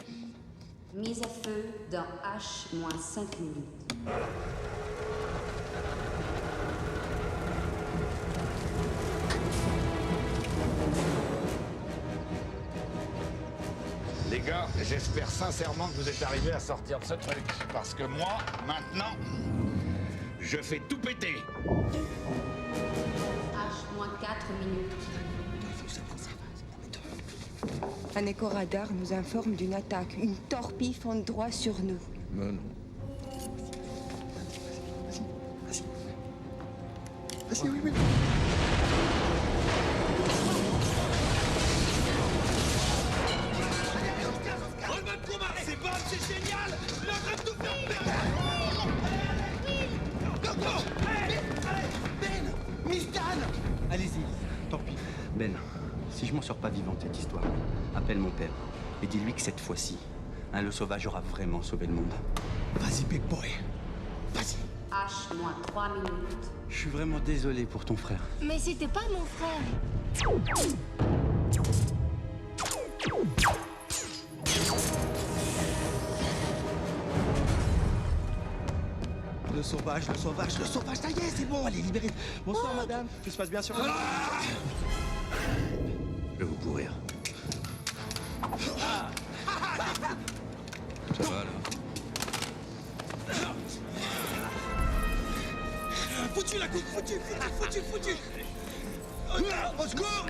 Mise à feu dans H-5 minutes. Les gars, j'espère sincèrement que vous êtes arrivés à sortir de ce truc. Parce que moi, maintenant, je fais tout péter. H-4 minutes. Un éco-radar nous informe d'une attaque. Une torpille fonce droit sur nous. Non, non. Vas-y, oui. C'est bon, c'est génial. Il est en train de tout faire perdre. Go! Ben! Miss Dan! Allez-y. Tant pis. Ben, si je m'en sors pas vivant de cette histoire, appelle mon père et dis-lui que cette fois-ci, le sauvage aura vraiment sauvé le monde. Vas-y, big boy. Vas-y. H-3 minutes. Je suis vraiment désolé pour ton frère. Mais c'était pas mon frère. Le sauvage, ça y est, c'est bon, elle est libérée. Bonsoir, madame. Tout se passe bien sur le... Je vais vous pourrir. Ça va, là? Foutu la coupe, foutu. Au secours!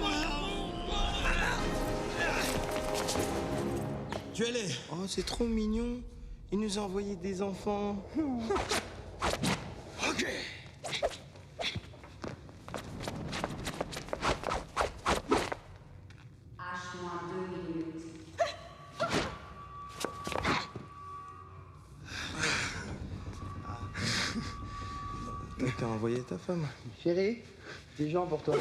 Tuez-les! Oh, c'est trop mignon. Il nous a envoyé des enfants. Ok. H-2 minutes. T'as envoyé ta femme. Chérie, des gens pour toi.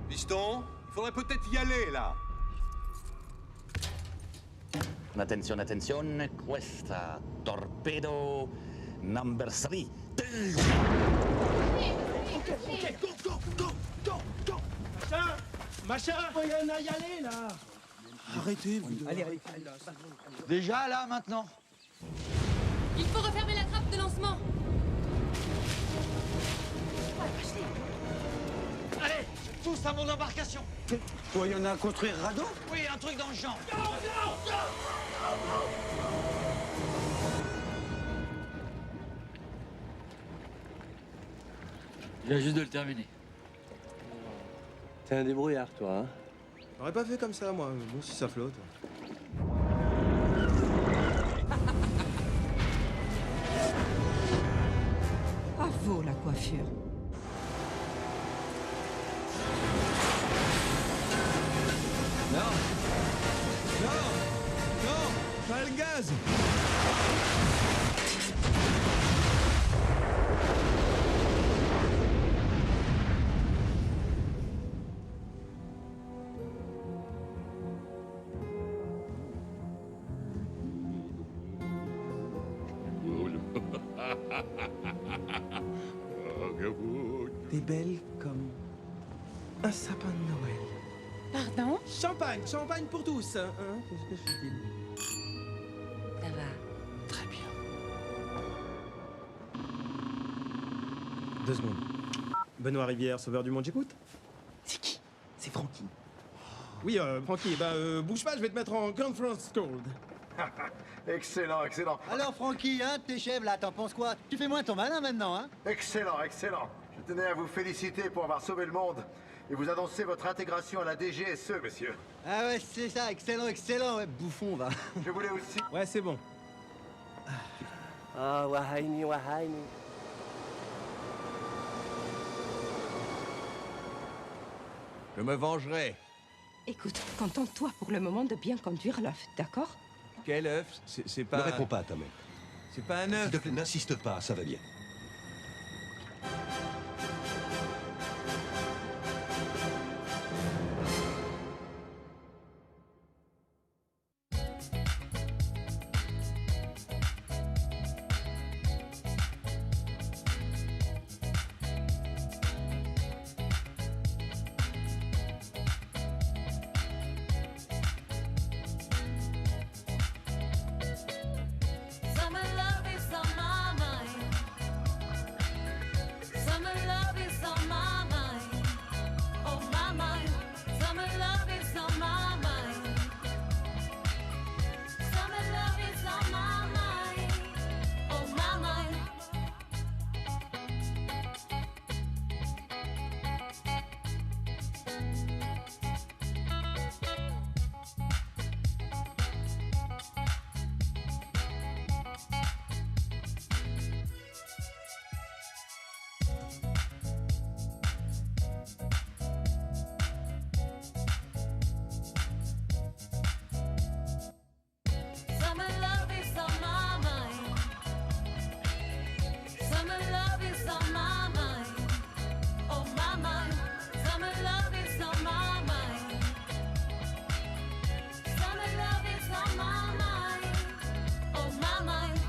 Piston, il faudrait peut-être y aller, là. Attenzione, attenzione, questa torpedo number 3. Go! Machin, faut y aller, là. Arrêtez, vous. Allez. Déjà, là, maintenant. Il faut refermer la trappe de lancement. Allez, tous à mon embarcation. Toi, il y en a à construire radeau? Oui, un truc dans le genre. Il vient juste de le terminer. T'es un débrouillard, toi, hein? J'aurais pas fait comme ça, moi. Bon, si ça flotte. Bravo, la coiffure. Non! Non! Non! Pas le gaz! T'es belle comme un sapin de Noël. Pardon? Champagne, champagne pour tous. Hein? Qu'est-ce que fait-il? Ça va. Très bien. 2 secondes. Benoît Rivière, sauveur du monde, j'écoute. C'est qui? C'est Francky. Oui, Francky, bouge pas, je vais te mettre en conference call. Excellent, excellent. Alors, Francky, hein, tes chèvres, là, t'en penses quoi? Tu fais moins ton malin maintenant, hein? Excellent, excellent. Je tenais à vous féliciter pour avoir sauvé le monde et vous annoncer votre intégration à la DGSE, monsieur. Ah ouais, c'est ça, excellent, excellent, ouais, bouffon, va. Je voulais aussi... Ouais, c'est bon. Ah, Wahaini, Wahaini. Je me vengerai. Écoute, contente-toi pour le moment de bien conduire l'œuf, d'accord? Quel œuf? C'est pas... Ne réponds pas à ta mère. C'est pas un œuf. S'il te plaît, n'insiste pas, ça va bien. Summer love is on my mind. Summer love is on my mind. Oh, my mind. Summer love is on my mind. Summer love is on my mind. Oh, my mind. Summer love is on my mind. Summer love is on my mind. Oh, my mind. Summer love is on my mind. Summer love is on my mind. Oh, my mind.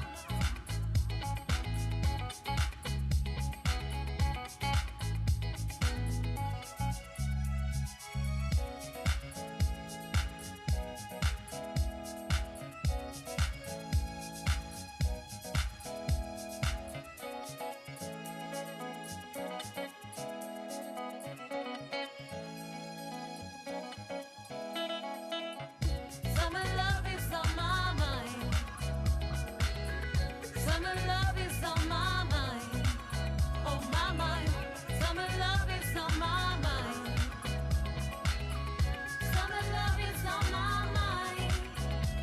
Summer love is on my mind. Summer love is on my mind. Oh, my mind. Summer love is on my mind. Summer love is on my mind.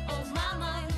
Oh, my mind.